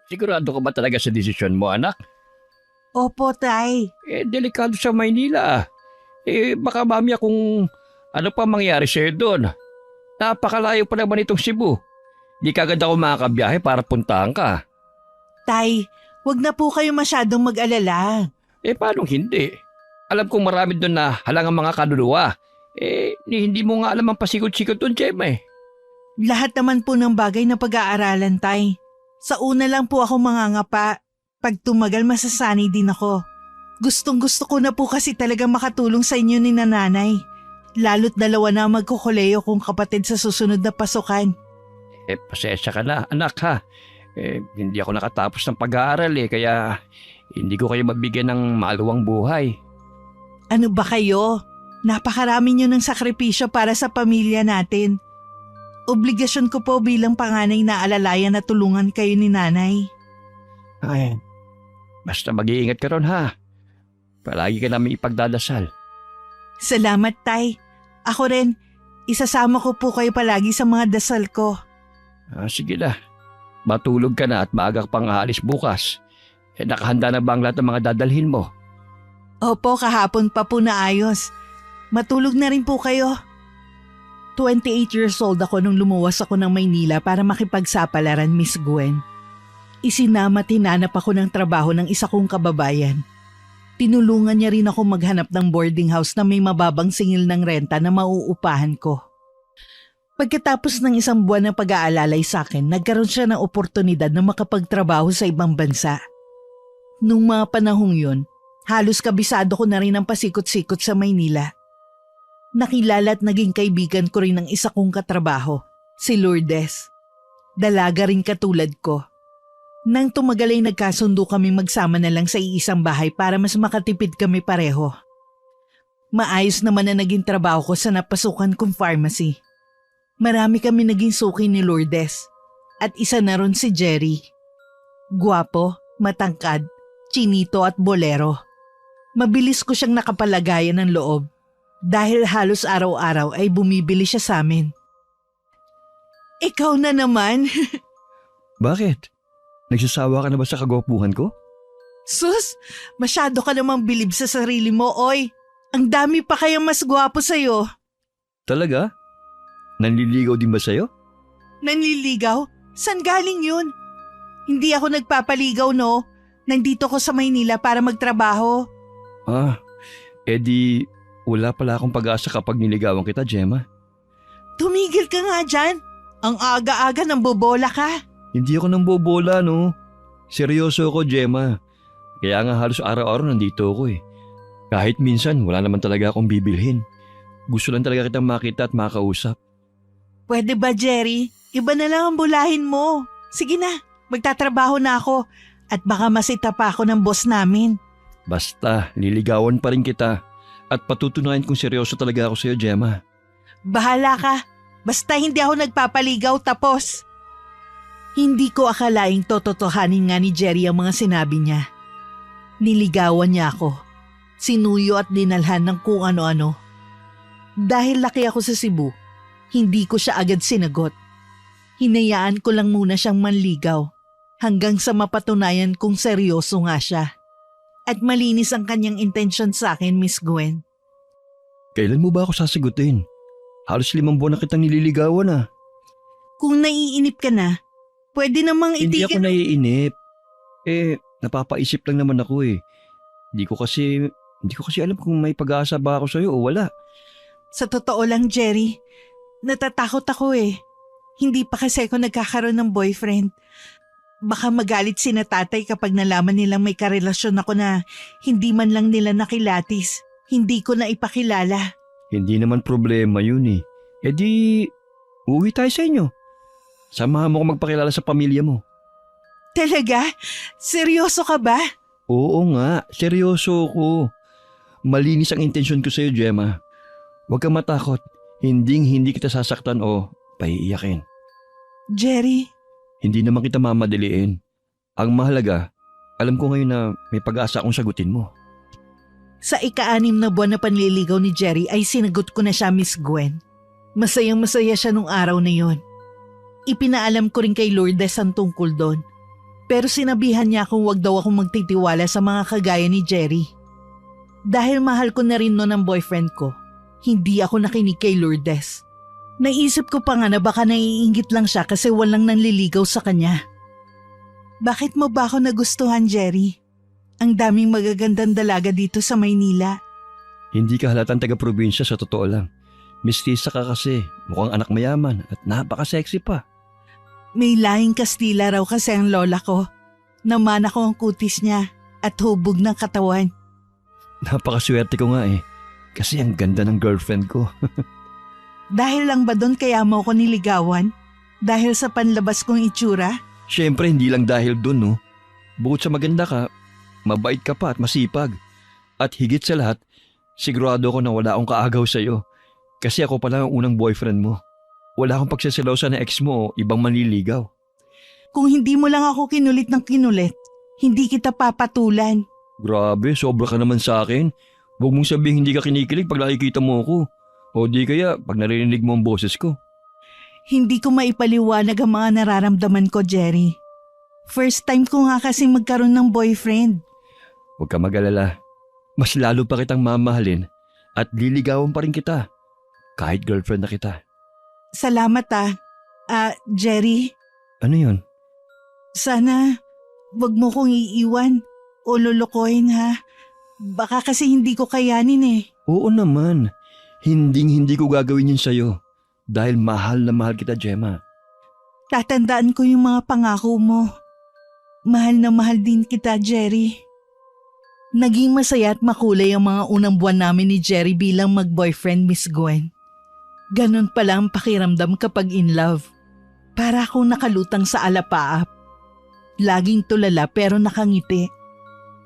Sigurado ka ba talaga sa desisyon mo, anak? Opo, Tay. Delikado sa Maynila. Baka mamaya kung ano pa mangyari sa'yo doon. Napakalayo pa naman itong Cebu. Di kagad ako makakabiyahe para puntahan ka. Tay, wag na po kayo masyadong mag-alala. Paano hindi? Alam kong marami doon na halangang mga kaluluwa. Hindi mo nga alam ang pasikot-sikot doon, Gemma Lahat naman po ng bagay na pag-aaralan, Tay. Sa una lang po ako mangangapa. Pag tumagal, masasanay din ako. Gustong-gusto ko na po kasi talaga makatulong sa inyo ni nanay. Lalo't dalawa na magkukuleyo kong kapatid sa susunod na pasukan. Pasensya ka na, anak ha. Hindi ako nakatapos ng pag-aaral kaya hindi ko kayo mabigyan ng maluwang buhay. Ano ba kayo? Napakarami nyo ng sakripisyo para sa pamilya natin. Obligasyon ko po bilang panganay na alalayan na tulungan kayo ni nanay. Basta mag-iingat ka ron ha. Palagi ka namin ipagdadasal. Salamat, Tay. Ako rin, isasama ko po kayo palagi sa mga dasal ko. Sige na. Matulog ka na at maaga ka pang aalis bukas. Nakahanda na ba ang lahat ng mga dadalhin mo? Opo, kahapon pa po naayos. Matulog na rin po kayo. 28 years old ako nung lumuwas ako ng Maynila para makipagsapalaran, Miss Gwen. Isinama't hinanap ako ng trabaho ng isa kong kababayan. Tinulungan niya rin ako maghanap ng boarding house na may mababang singil ng renta na mauupahan ko. Pagkatapos ng isang buwan ng pag-aalalay sa akin, nagkaroon siya ng oportunidad na makapagtrabaho sa ibang bansa. Nung mga panahong yun, halos kabisado ko na rin ang pasikot-sikot sa Maynila. Nakilala at naging kaibigan ko rin ng isa kong katrabaho, si Lourdes. Dalaga rin katulad ko. Nang tumagal ay nagkasundo kami magsama na lang sa iisang bahay para mas makatipid kami pareho. Maayos naman na naging trabaho ko sa napasukan kong pharmacy. Marami kami naging suki ni Lourdes at isa na ron si Jerry. Guwapo, matangkad, chinito at bolero. Mabilis ko siyang nakapalagayan ng loob dahil halos araw-araw ay bumibili siya sa amin. Ikaw na naman. Bakit? Nagsasawa ka na ba sa kagwapuhan ko? Sus, masyado ka namang bilib sa sarili mo, oy. Ang dami pa kayang mas gwapo sa'yo. Talaga? Nanliligaw din ba sa'yo? Nanliligaw? San galing yun? Hindi ako nagpapaligaw, no? Nandito ko sa Maynila para magtrabaho. Di wala pala akong pag-asa kapag niligawan kita, Gemma. Tumigil ka nga dyan. Ang aga-aga nang bobola ka. Hindi ako nang bobola, no? Seryoso ako, Gemma. Kaya nga halos araw-araw nandito ako Kahit minsan, wala naman talaga akong bibilhin. Gusto lang talaga kitang makita at makausap. Pwede ba, Jerry? Iba na lang ang bulahin mo. Sige na, magtatrabaho na ako at baka masita pa ako ng boss namin. Basta, liligawan pa rin kita at patutunayan kung seryoso talaga ako sa'yo, Gemma. Bahala ka. Basta hindi ako nagpapaligaw tapos. Hindi ko akalaing tototohanin nga ni Jerry ang mga sinabi niya. Niligawan niya ako. Sinuyo at dinalhan ng kung ano-ano. Dahil laki ako sa Cebu, hindi ko siya agad sinagot. Hinayaan ko lang muna siyang manligaw hanggang sa mapatunayan kung seryoso nga siya. At malinis ang kanyang intensyon sa akin, Miss Gwen. Kailan mo ba ako sasagutin? Halos 5 buwan na kitang nililigawan Kung naiinip ka na, pwede namang Hindi itigil. ako naiinip. Napapaisip lang naman ako Hindi ko kasi alam kung may pag-asa ba ako sa'yo o wala. Sa totoo lang, Jerry, natatakot ako Hindi pa kasi ako nagkakaroon ng boyfriend. Baka magalit sina tatay kapag nalaman nilang may karelasyon ako na hindi man lang nila nakilatis. Hindi ko na ipakilala. Hindi naman problema yun Di, uwi tayo sa inyo. Samahan mo ko magpakilala sa pamilya mo. Talaga? Seryoso ka ba? Oo nga, seryoso ako. Malinis ang intensyon ko sa'yo, Gemma. Huwag kang matakot. Hindi kita sasaktan o paiiyakin. Jerry? Hindi naman kita mamadaliin. Ang mahalaga, alam ko ngayon na may pag-asa akong sagutin mo. Sa ika-6 na buwan na panliligaw ni Jerry ay sinagot ko na siya, Miss Gwen. Masayang-masaya siya nung araw na yon. Ipinaalam ko rin kay Lourdes ang tungkol doon. Pero sinabihan niya akong wag daw akong magtitiwala sa mga kagaya ni Jerry. Dahil mahal ko na rin noon ang boyfriend ko, hindi ako nakinig kay Lourdes. Naisip ko pa nga na baka naiinggit lang siya kasi walang nanliligaw sa kanya. Bakit mo ba ako nagustuhan, Jerry? Ang daming magagandang dalaga dito sa Maynila. Hindi ka halatang taga-probinsya sa totoo lang. Mistisa ka kasi, mukhang anak mayaman at napaka-sexy pa. May lahing Kastila raw kasi ang lola ko. Naman ako ang kutis niya at hubog ng katawan. Napakaswerte ko nga eh, kasi ang ganda ng girlfriend ko. Dahil lang ba doon kaya mo ako niligawan? Dahil sa panlabas kong itsura? Siyempre hindi lang dahil dun no. Bukod sa maganda ka, mabait ka pa at masipag. At higit sa lahat, sigurado ko na wala akong kaagaw sa'yo. Kasi ako pala ang unang boyfriend mo. Wala akong pagsasilosa na ex mo o ibang manliligaw. Kung hindi mo lang ako kinulit ng kinulit, hindi kita papatulan. Grabe, sobra ka naman sa akin. Huwag mong sabihin hindi ka kinikilig pag nakikita mo ako. O di kaya pag narinig mo ang boses ko. Hindi ko maipaliwanag ang mga nararamdaman ko, Jerry. First time ko nga kasi magkaroon ng boyfriend. Huwag ka mag-alala. Mas lalo pa kitang mamahalin at liligawan pa rin kita. Kahit girlfriend na kita. Salamat Jerry. Ano yun? Sana wag mo kong iiwan o lulukohin ha. Baka kasi hindi ko kayanin eh. Oo naman. Hindi ko gagawin yun sa'yo. Dahil mahal na mahal kita, Gemma. Tatandaan ko yung mga pangako mo. Mahal na mahal din kita, Jerry. Naging masaya at makulay ang mga unang buwan namin ni Jerry bilang mag-boyfriend, Miss Gwen. Ganon pala ang pakiramdam kapag in love. Para akong nakalutang sa alapaap. Laging tulala pero nakangiti.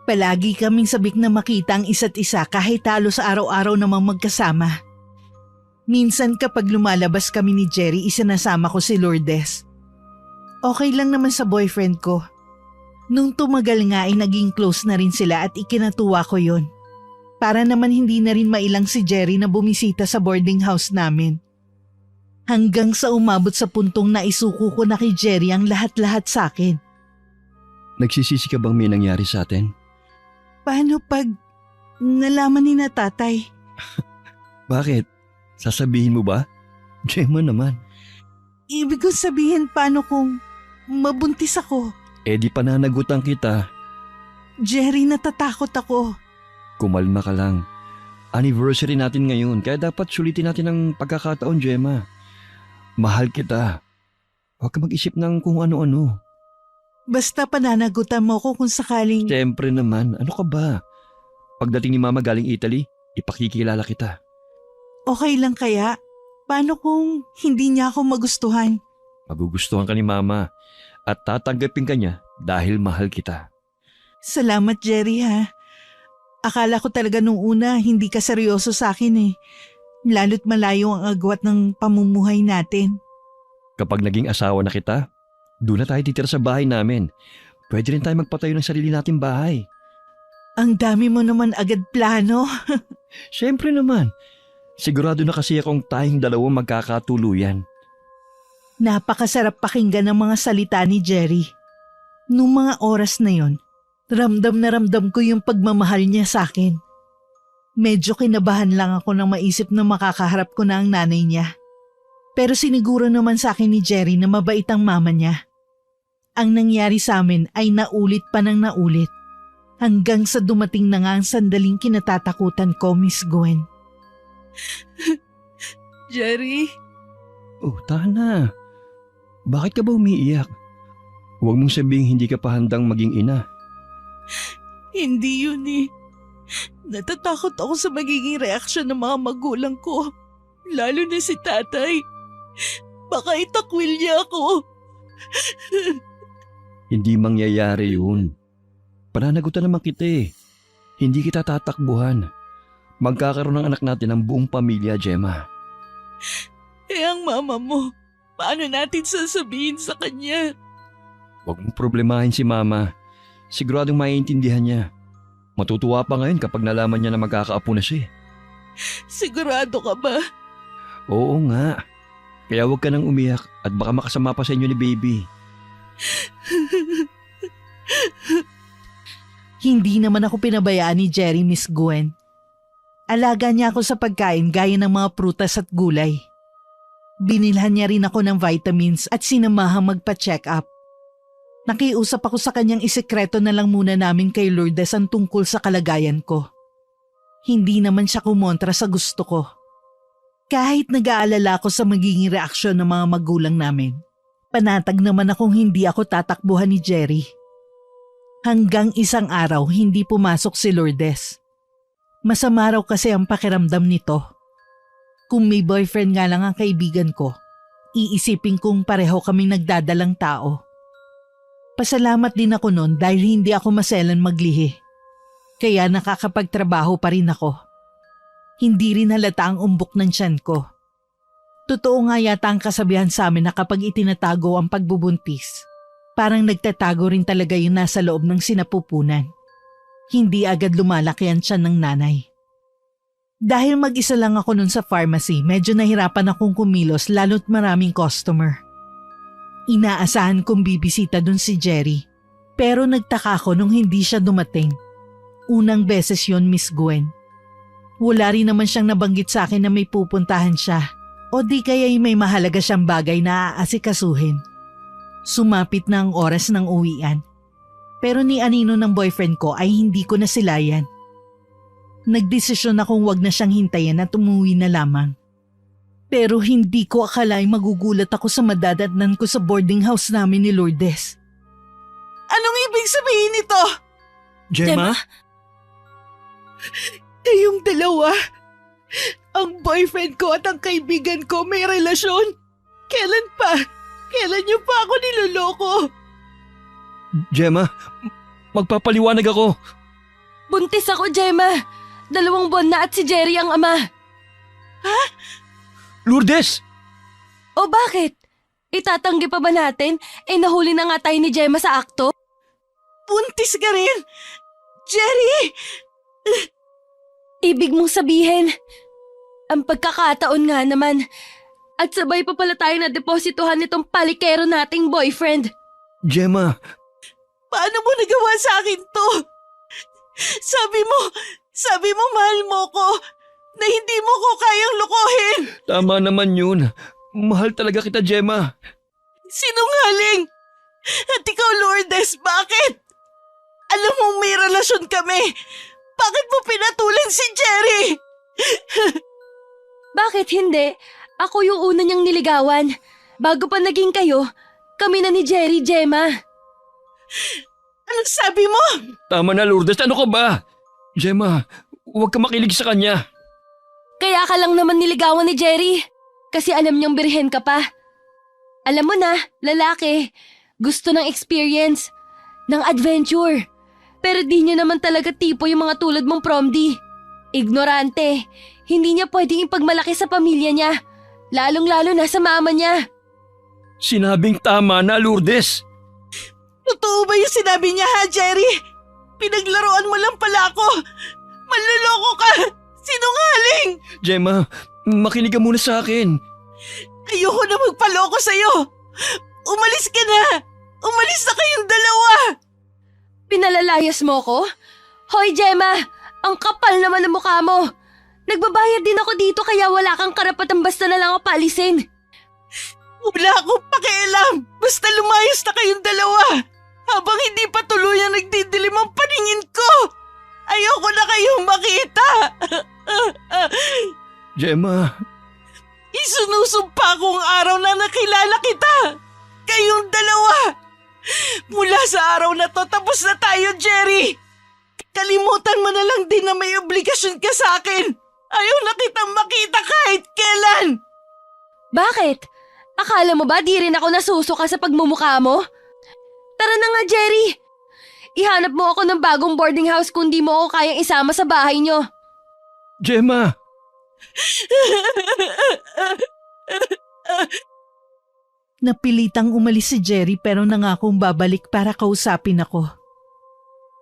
Palagi kaming sabik na makita ang isa't isa kahit halos araw-araw namang magkasama. Minsan kapag lumalabas kami ni Jerry, isinasama ko si Lourdes. Okay lang naman sa boyfriend ko. Nung tumagal nga ay naging close na rin sila at ikinatuwa ko yon. Para naman hindi na rin mailang si Jerry na bumisita sa boarding house namin. Hanggang sa umabot sa puntong naisuko ko na kay Jerry ang lahat-lahat sa akin. Nagsisisi ka bang may nangyari sa atin? Paano pag nalaman ni na tatay? Bakit? Sasabihin mo ba? Gemma naman. Ibig kong sabihin paano kung mabuntis ako? Eh di pananagutan kita. Jerry, natatakot ako. Kumalma ka lang. Anniversary natin ngayon kaya dapat sulitin natin ang pagkakataon, Gemma. Mahal kita. Huwag ka mag-isip ng kung ano-ano. Basta pananagutan mo ko kung sakaling… Siyempre naman, ano ka ba? Pagdating ni Mama galing Italy, ipakikilala kita. Okay lang kaya? Paano kung hindi niya ako magustuhan? Magugustuhan ka ni Mama at tatanggapin ka niya dahil mahal kita. Salamat, Jerry ha. Akala ko talaga nung una hindi ka seryoso sa akin eh. Lalo't malayo ang agwat ng pamumuhay natin. Kapag naging asawa na kita, doon na tayo titira sa bahay namin. Pwede rin tayo magpatayo ng sarili nating bahay. Ang dami mo naman agad plano. Siyempre naman. Sigurado na kasi akong tayong dalawang magkakatuluyan. Napakasarap pakinggan ng mga salita ni Jerry. Nung mga oras na yon, ramdam na ramdam ko yung pagmamahal niya sa akin. Medyo kinabahan lang ako nang maisip na makakaharap ko na ang nanay niya. Pero siniguro naman sa akin ni Jerry na mabait ang mama niya. Ang nangyari sa amin ay naulit pa ng naulit. Hanggang sa dumating na nga ang sandaling kinatatakutan ko, Miss Gwen. Jerry? Oh, tahan na. Bakit ka ba umiiyak? Huwag mong sabihin hindi ka pa handang maging ina. Hindi yun eh. Natatakot ako sa magiging reaksyon ng mga magulang ko. Lalo na si tatay. Baka itakwil niya ako. Hindi mangyayari yun. Pananagutan naman kita eh. Hindi kita tatakbuhan. Magkakaroon ng anak natin ang buong pamilya, Gemma. Eh ang mama mo, paano natin sasabihin sa kanya? Huwag mong problemahin si Mama. Siguradong maiintindihan niya. Matutuwa pa ngayon kapag nalaman niya na magkakaapo na siya. Sigurado ka ba? Oo nga. Kaya huwag ka nang umiyak at baka makasama pa sa inyo ni baby. Hindi naman ako pinabayaan ni Jerry, Miss Gwen. Alaga niya ako sa pagkain gaya ng mga prutas at gulay. Binilhan niya rin ako ng vitamins at sinamahang magpa-check up. Nakiusap ako sa kanyang isekreto na lang muna namin kay Lourdes ang tungkol sa kalagayan ko. Hindi naman siya kumontra sa gusto ko. Kahit nag-aalala ako sa magiging reaksyon ng mga magulang namin, panatag naman akong hindi ako tatakbuhan ni Jerry. Hanggang isang araw hindi pumasok si Lourdes. Masama raw kasi ang pakiramdam nito. Kung may boyfriend nga lang ang kaibigan ko, iisipin kong pareho kaming nagdadalang tao. Pasalamat din ako noon dahil hindi ako maselan maglihi. Kaya nakakapagtrabaho pa rin ako. Hindi rin halata ang umbok ng tiyan ko. Totoo nga yata ang kasabihan sa amin na kapag itinatago ang pagbubuntis, parang nagtatago rin talaga yung nasa loob ng sinapupunan. Hindi agad lumalaki ang tiyan ng nanay. Dahil mag-isa lang ako nun sa pharmacy, medyo nahirapan akong kumilos lalo't maraming customer. Inaasahan kong bibisita dun si Jerry, pero nagtaka ako nung hindi siya dumating. Unang beses yon, Miss Gwen. Wala rin naman siyang nabanggit sa akin na may pupuntahan siya o di kaya'y may mahalaga siyang bagay na aasikasuhin. Sumapit na ang oras ng uwian. Pero ni anino ng boyfriend ko ay hindi ko nasilayan. Nagdesisyon akong wag na siyang hintayin at umuwi na lamang. Pero hindi ko akalaing magugulat ako sa madadatnan ko sa boarding house namin ni Lourdes. Anong ibig sabihin nito? Gemma? Kayong dalawa, ang boyfriend ko at ang kaibigan ko may relasyon. Kailan pa? Kailan niyo pa ako niloloko? Gemma, magpapaliwanag ako. Buntis ako, Gemma. 2 buwan na at si Jerry ang ama. Lourdes! O bakit? Itatanggi pa ba natin? Nahuli na nga tayo ni Gemma sa akto? Buntis ka rin? Jerry! Ibig mong sabihin, ang pagkakataon nga naman, at sabay pa pala tayo na depositohan nitong palikero nating boyfriend. Gemma, Paano mo nagawa sa akin to? Sabi mo mahal mo ko, na hindi mo ko kayang lukohin. tama naman yun. Mahal talaga kita, Gemma. Sinungaling! At ikaw, Lourdes, bakit? Alam mong may relasyon kami. Bakit mo pinatulan si Jerry? Bakit hindi? Ako yung una niyang niligawan. Bago pa naging kayo, kami na ni Jerry, Gemma. Anong sabi mo? Tama na, Lourdes. Ano ka ba? Gemma, huwag ka makilig sa kanya. Kaya ka lang naman niligawan ni Jerry. Kasi alam niyang birhen ka pa. Alam mo na, lalaki. Gusto ng experience. Ng adventure. Pero di niya naman talaga tipo yung mga tulad mong promdi. Ignorante. Hindi niya pwedeng ipagmalaki sa pamilya niya. Lalong-lalo na sa mama niya. Sinabing tama na, Lourdes. Totoo ba yung sinabi niya ha, Jerry? Pinaglaruan mo lang pala ako. Manloloko ka. Sinungaling. Gemma, makinig ka muna sa akin. Ayoko na magpaloko sa'yo. Umalis ka na. Umalis na kayong dalawa. Pinalalayas mo ko? Hoy, Gemma! Ang kapal naman ng mukha mo! Nagbabayad din ako dito kaya wala kang karapatan basta na lang ako paalisin. Wala akong pakialam. Basta lumayas na kayong dalawa. Habang hindi pa tuluyang nagdidilim ang paningin ko. Ayoko na kayong makita. Gemma, Isinusumpa kong araw na nakilala kita. Kayong dalawa. Mula sa araw na to, tapos na tayo, Jerry. Kalimutan mo na lang din na may obligasyon ka sa akin. Ayaw na kitang makita kahit kailan. Bakit? Akala mo ba di rin ako nasusuka sa pagmumukha mo? Tara na nga, Jerry. Ihanap mo ako ng bagong boarding house kung di mo ako kayang isama sa bahay nyo. Gemma. Napilitang umalis si Jerry pero nangakong babalik para kausapin ako.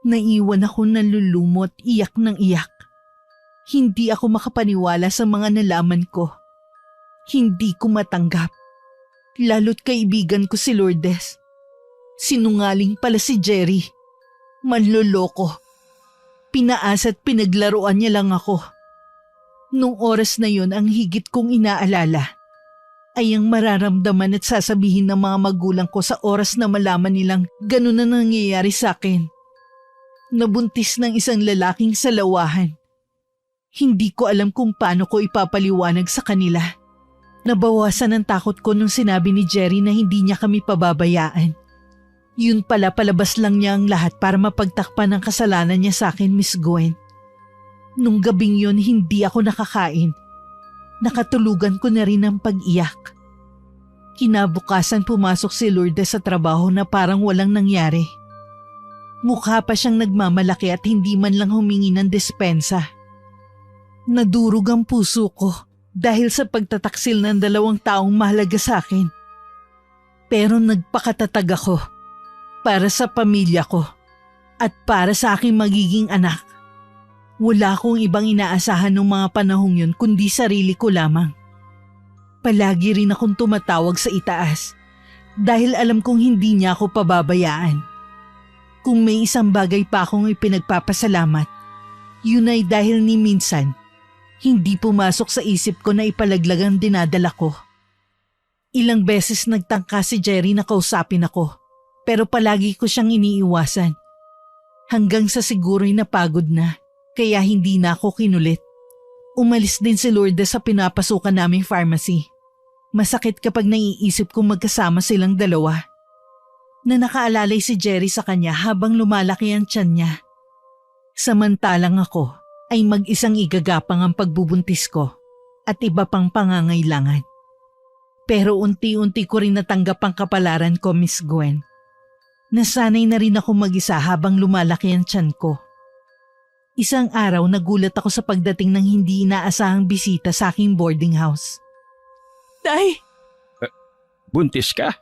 Naiwan ako nalulumot, iyak ng iyak. Hindi ako makapaniwala sa mga nalaman ko. Hindi ko matanggap. Lalo't kaibigan ko si Lourdes. Sinungaling pala si Jerry. Manloloko. Pinaas at pinaglaruan niya lang ako. Nung oras na yun, ang higit kong inaalala ay ang mararamdaman at sasabihin ng mga magulang ko sa oras na malaman nilang ganun na nangyayari sa akin. Nabuntis ng isang lalaking salawahan. Hindi ko alam kung paano ko ipapaliwanag sa kanila. Nabawasan ang takot ko nung sinabi ni Jerry na hindi niya kami pababayaan. Yun pala, palabas lang niya ang lahat para mapagtakpan ang kasalanan niya sa akin, Miss Gwen. Nung gabing yun, hindi ako nakakain. Nakatulugan ko na rin ang pag-iyak. Kinabukasan pumasok si Lourdes sa trabaho na parang walang nangyari. Mukha pa siyang nagmamalaki at hindi man lang humingi ng despensa. Nadurog ang puso ko dahil sa pagtataksil ng 2 taong mahalaga sa akin. Pero nagpakatatag ako para sa pamilya ko at para sa aking magiging anak. Wala akong ibang inaasahan ng mga panahong yun kundi sarili ko lamang. Palagi rin akong tumatawag sa itaas dahil alam kong hindi niya ako pababayaan. Kung may isang bagay pa akong ipinagpapasalamat, yun ay dahil ni minsan, hindi pumasok sa isip ko na ipalaglag ang dinadala ko. Ilang beses nagtangka si Jerry na kausapin ako, pero palagi ko siyang iniiwasan. Hanggang sa siguro'y napagod na. Kaya hindi na ako kinulit. Umalis din si Lourdes sa pinapasukan naming pharmacy. Masakit kapag naiisip kong magkasama silang dalawa. Na nakaalalay si Jerry sa kanya habang lumalaki ang tiyan niya. Samantalang ako ay mag-isang igagapang ang pagbubuntis ko at iba pang pangangailangan. Pero unti-unti ko rin natanggap ang kapalaran ko, Miss Gwen. Nasanay na rin ako mag-isa habang lumalaki ang tiyan ko. Isang araw nagulat ako sa pagdating ng hindi inaasahang bisita sa aking boarding house. Tay! Buntis ka?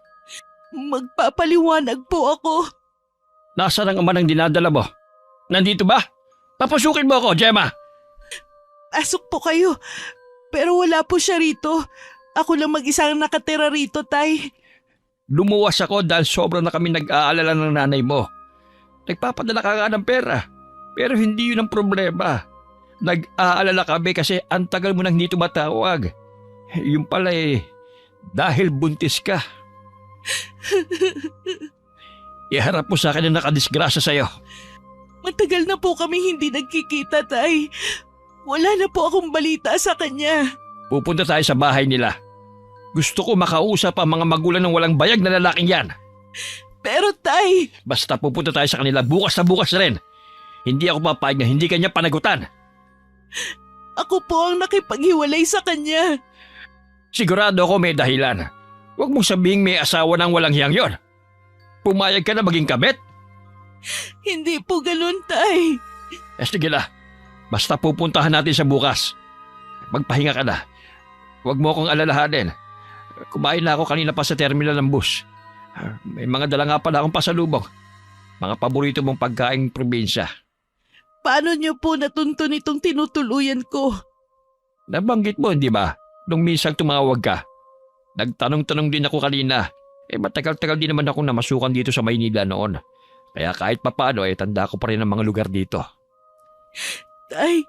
Magpapaliwanag po ako. Nasaan ang ama ng dinadala mo? Nandito ba? Papasukin mo ako, Gemma! Asok po kayo, pero wala po siya rito. Ako lang mag-isang nakatira rito, Tay. Lumuwas ako dahil sobra na kami nag-aalala ng nanay mo. Nagpapadala ka nga ng pera. Pero hindi yun ang problema. Nag-aalala kami kasi ang tagal mo nang hindi tumatawag. Yung pala dahil buntis ka. Iharap mo sa akin na nakadisgrasya sa'yo. Matagal na po kami hindi nagkikita, Tay. Wala na po akong balita sa kanya. Pupunta tayo sa bahay nila. Gusto ko makausap ang mga magulang ng walang bayag na lalaking yan. Pero, Tay... Basta pupunta tayo sa kanila bukas na bukas rin. Hindi ako papayag na hindi kanya panagutan. Ako po ang nakipaghiwalay sa kanya. Sigurado ako may dahilan. Huwag mong sabihing may asawa ng walang hiyang yon. Pumayag ka na maging kabit? Hindi po ganun, Tay. Sige na. Basta pupuntahan natin sa bukas. Magpahinga ka na. Huwag mo akong alalahanin. Kumain na ako kanina pa sa terminal ng bus. May mga dala nga pala akong pasalubong. Mga paborito mong pagkaing probinsya. Paano niyo po natuntun itong tinutuluyan ko? Nabanggit mo, hindi ba? Nung minsan tumawag ka. Nagtanong-tanong din ako kanina. Matagal-tagal din naman akong namasukan dito sa Maynila noon. Kaya kahit papaano tanda ko pa rin ang mga lugar dito. Tay,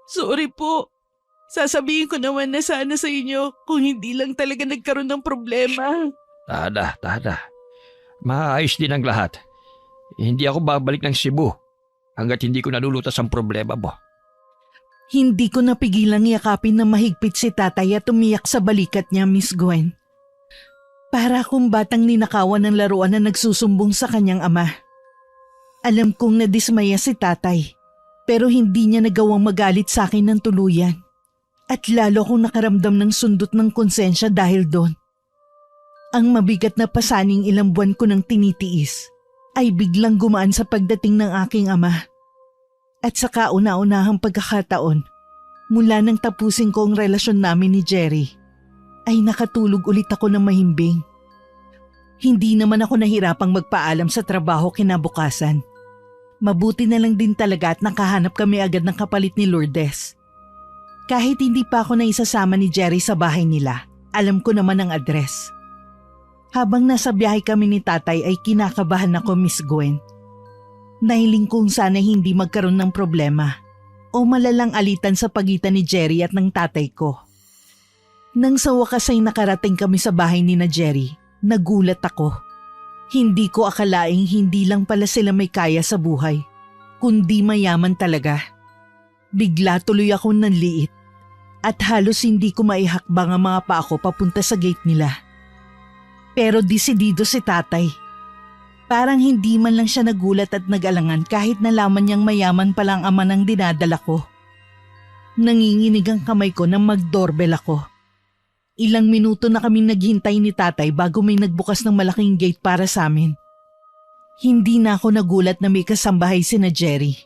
sorry po. Sasabihin ko naman na sana sa inyo kung hindi lang talaga nagkaroon ng problema. Tada. Maayos din ang lahat. Hindi ako babalik ng Cebu hanggat hindi ko nalulutas ang problema mo. Hindi ko napigilang yakapin na mahigpit si tatay at umiyak sa balikat niya, Miss Gwen. Para akong batang ninakawan ng laruan na nagsusumbong sa kanyang ama. Alam kong nadismaya si tatay, pero hindi niya nagawang magalit sa akin ng tuluyan. At lalo akong nakaramdam ng sundot ng konsensya dahil doon. Ang mabigat na pasaning ilang buwan ko nang tinitiis ay biglang gumaan sa pagdating ng aking ama. At sa kauna-unahang pagkakataon, mula nang tapusin ko ang relasyon namin ni Jerry, ay nakatulog ulit ako ng mahimbing. Hindi naman ako nahirapang magpaalam sa trabaho kinabukasan. Mabuti na lang din talaga at nakahanap kami agad ng kapalit ni Lourdes. Kahit hindi pa ako naisasama ni Jerry sa bahay nila, alam ko naman ang address. Habang nasa biyahe kami ni tatay ay kinakabahan ako, Miss Gwen. Nahiling kong sana hindi magkaroon ng problema o malalang alitan sa pagitan ni Jerry at ng tatay ko. Nang sa wakas ay nakarating kami sa bahay ni na Jerry, nagulat ako. Hindi ko akalaing hindi lang pala sila may kaya sa buhay, kundi mayaman talaga. Bigla tuloy akong nanliit at halos hindi ko maihakbang ang mga paa ko papunta sa gate nila. Pero desidido si tatay. Parang hindi man lang siya nagulat at nag-alangan kahit nalaman niyang mayaman pala ang ama ng dinadala ko. Nanginginig ang kamay ko nang mag-doorbell ako. Ilang minuto na kaming naghintay ni tatay bago may nagbukas ng malaking gate para sa amin. Hindi na ako nagulat na may kasambahay si na Jerry.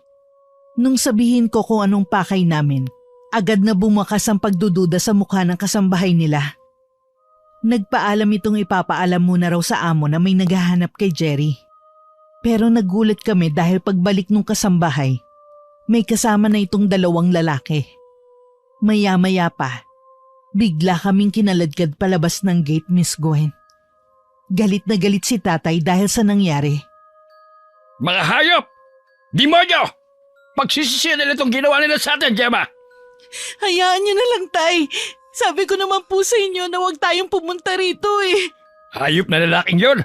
Nung sabihin ko kung anong pakay namin, agad na bumakas ang pagdududa sa mukha ng kasambahay nila. Nagpaalam itong ipapaalam muna raw sa amo na may naghahanap kay Jerry. Pero nagulat kami dahil pagbalik nung kasambahay, may kasama na itong dalawang lalaki. Maya-maya pa, bigla kaming kinaladkad palabas ng gate, Miss Gwen. Galit na galit si tatay dahil sa nangyari. Mga hayop! Demonyo! Pagsisisihan nila itong ginawa nila sa atin, Gemma! Hayaan niyo na lang, tay. Sabi ko naman po sa inyo na huwag tayong pumunta rito eh. Hayop na lalaking yun!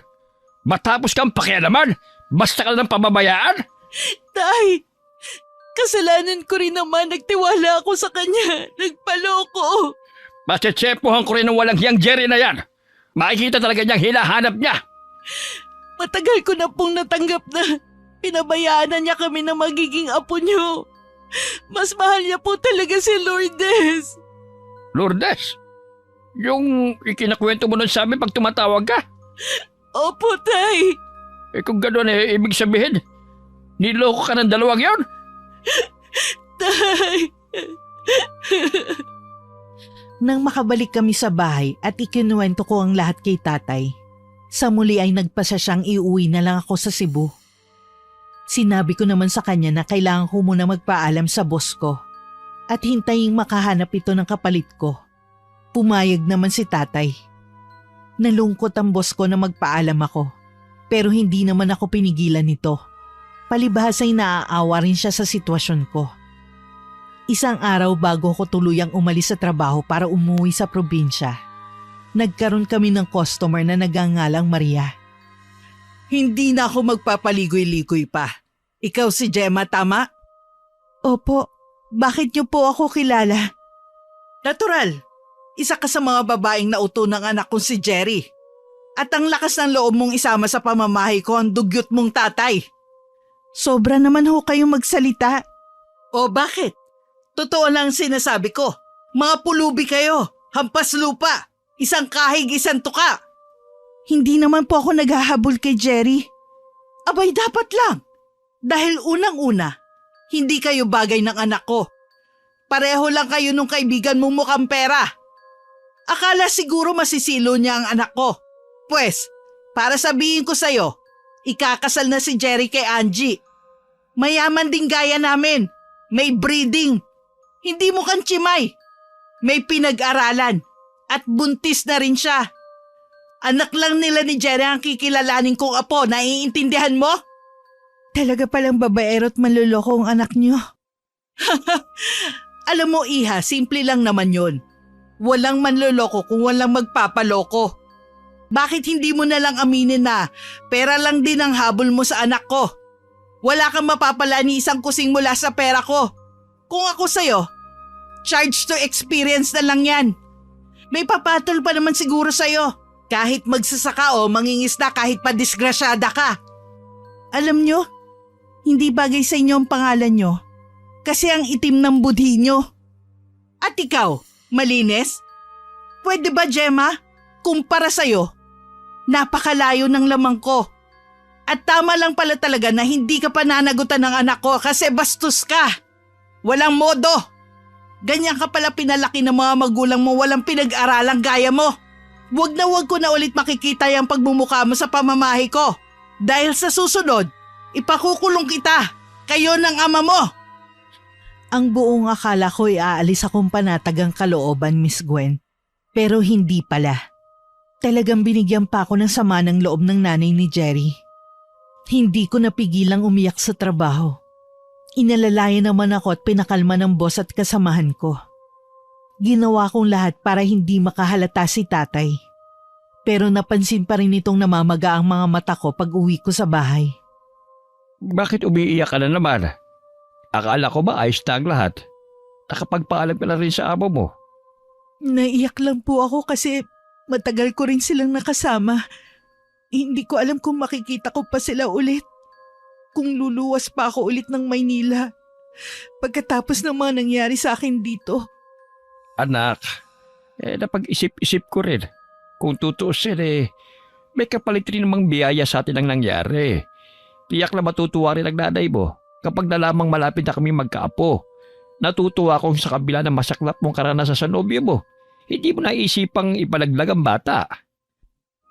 Matapos kang pakialaman, basta ka lang pamamayaan? Tay, kasalanan ko rin naman. Nagtiwala ako sa kanya. Nagpaloko. Masitsepuhan ko rin ng walang hiyang Jerry na yan. Makikita talaga niyang hinahanap niya. Matagal ko na pong natanggap na pinabayaan na niya kami na magiging apo niyo. Mas mahal niya po talaga si Lourdes. Lourdes? Yung ikinakwento mo nun sa amin pag tumatawag ka? Opo, tay. Eh kung gano'n ibig sabihin, niloko ka ng dalawang yon? Tay. Nang makabalik kami sa bahay at ikinuwento ko ang lahat kay tatay, sa muli ay nagpasya siyang iuwi na lang ako sa Cebu. Sinabi ko naman sa kanya na kailangan ko muna magpaalam sa boss ko at hintaying makahanap ito ng kapalit ko. Pumayag naman si tatay. Nalungkot ang boss ko na magpaalam ako, pero hindi naman ako pinigilan nito. Palibhas ay naaawa rin siya sa sitwasyon ko. Isang araw bago ko tuluyang umalis sa trabaho para umuwi sa probinsya, nagkaroon kami ng customer na nagangalang Maria. Hindi na ako magpapaligoy-ligoy pa. Ikaw si Gemma, tama? Opo. Bakit niyo po ako kilala? Natural. Isa ka sa mga babaeng nauto ng anak kong si Jerry. At ang lakas ng loob mong isama sa pamamahay ko ang dugyot mong tatay. Sobra naman ho kayong magsalita. O bakit? Totoo lang sinasabi ko. Mga pulubi kayo. Hampas lupa. Isang kahig, isang tuka. Hindi naman po ako naghahabol kay Jerry. Abay dapat lang. Dahil unang-una, hindi kayo bagay ng anak ko. Pareho lang kayo nung kaibigan mong mukhang pera. Akala siguro masisilo niya ang anak ko. Pwes, para sabihin ko sa'yo, ikakasal na si Jerry kay Angie. Mayaman din gaya namin. May breeding. Hindi mukhang chimay. May pinag-aralan. At buntis na rin siya. Anak lang nila ni Jerry ang kikilalanin kong apo. Naiintindihan mo? Talaga palang babaero at manluloko ang anak niyo. Alam mo, Iha, simple lang naman yon. Walang manluloko kung walang magpapaloko. Bakit hindi mo na lang aminin na pera lang din ang habol mo sa anak ko? Wala kang mapapala ni isang kusing mula sa pera ko. Kung ako sa'yo, charge to experience na lang yan. May papatol pa naman siguro sa'yo. Kahit magsasaka o mangingisda kahit pa disgrasyada ka. Alam nyo, hindi bagay sa inyo ang pangalan nyo. Kasi ang itim ng budhi nyo. At ikaw, malinis? Pwede ba, Gemma? Kumpara sa'yo, napakalayo ng lamang ko. At tama lang pala talaga na hindi ka pananagutan ng anak ko kasi bastos ka. Walang modo. Ganyan ka pala pinalaki ng mga magulang mo, walang pinag-aralang gaya mo. Wag na wag ko na ulit makikita yung pagmumukha mo sa pamamahay ko. Dahil sa susunod, ipakukulong kita. Kayo ng ama mo. Ang buong akala ko'y aalis akong panatagang kalooban, Miss Gwen. Pero hindi pala. Talagang binigyan pa ako ng sama ng loob ng nanay ni Jerry. Hindi ko napigilang umiyak sa trabaho. Inalalayan naman ako at pinakalma ng boss at kasamahan ko. Ginawa kong lahat para hindi makahalata si tatay. Pero napansin pa rin itong namamaga ang mga mata ko pag uwi ko sa bahay. Bakit umiiyak ka na naman? Akala ko ba ayos na ang lahat? Nakapagpaalam ka na rin sa amo mo. Naiyak lang po ako kasi matagal ko rin silang nakasama. Hindi ko alam kung makikita ko pa sila ulit. Kung luluwas pa ako ulit ng Maynila. Pagkatapos ng mga nangyari sa akin dito. Anak, napag-isip-isip ko rin. Kung tutuusin may kapalit rin namang biyaya sa atin ang nangyari. Tiyak na matutuwa rin ang nanay mo kapag nalamang malapit na kami magkaapo. Natutuwa akong sa kabila ng masaklap mong karanasan sa nobyo mo. Hindi mo naisipang ipalaglag ang bata.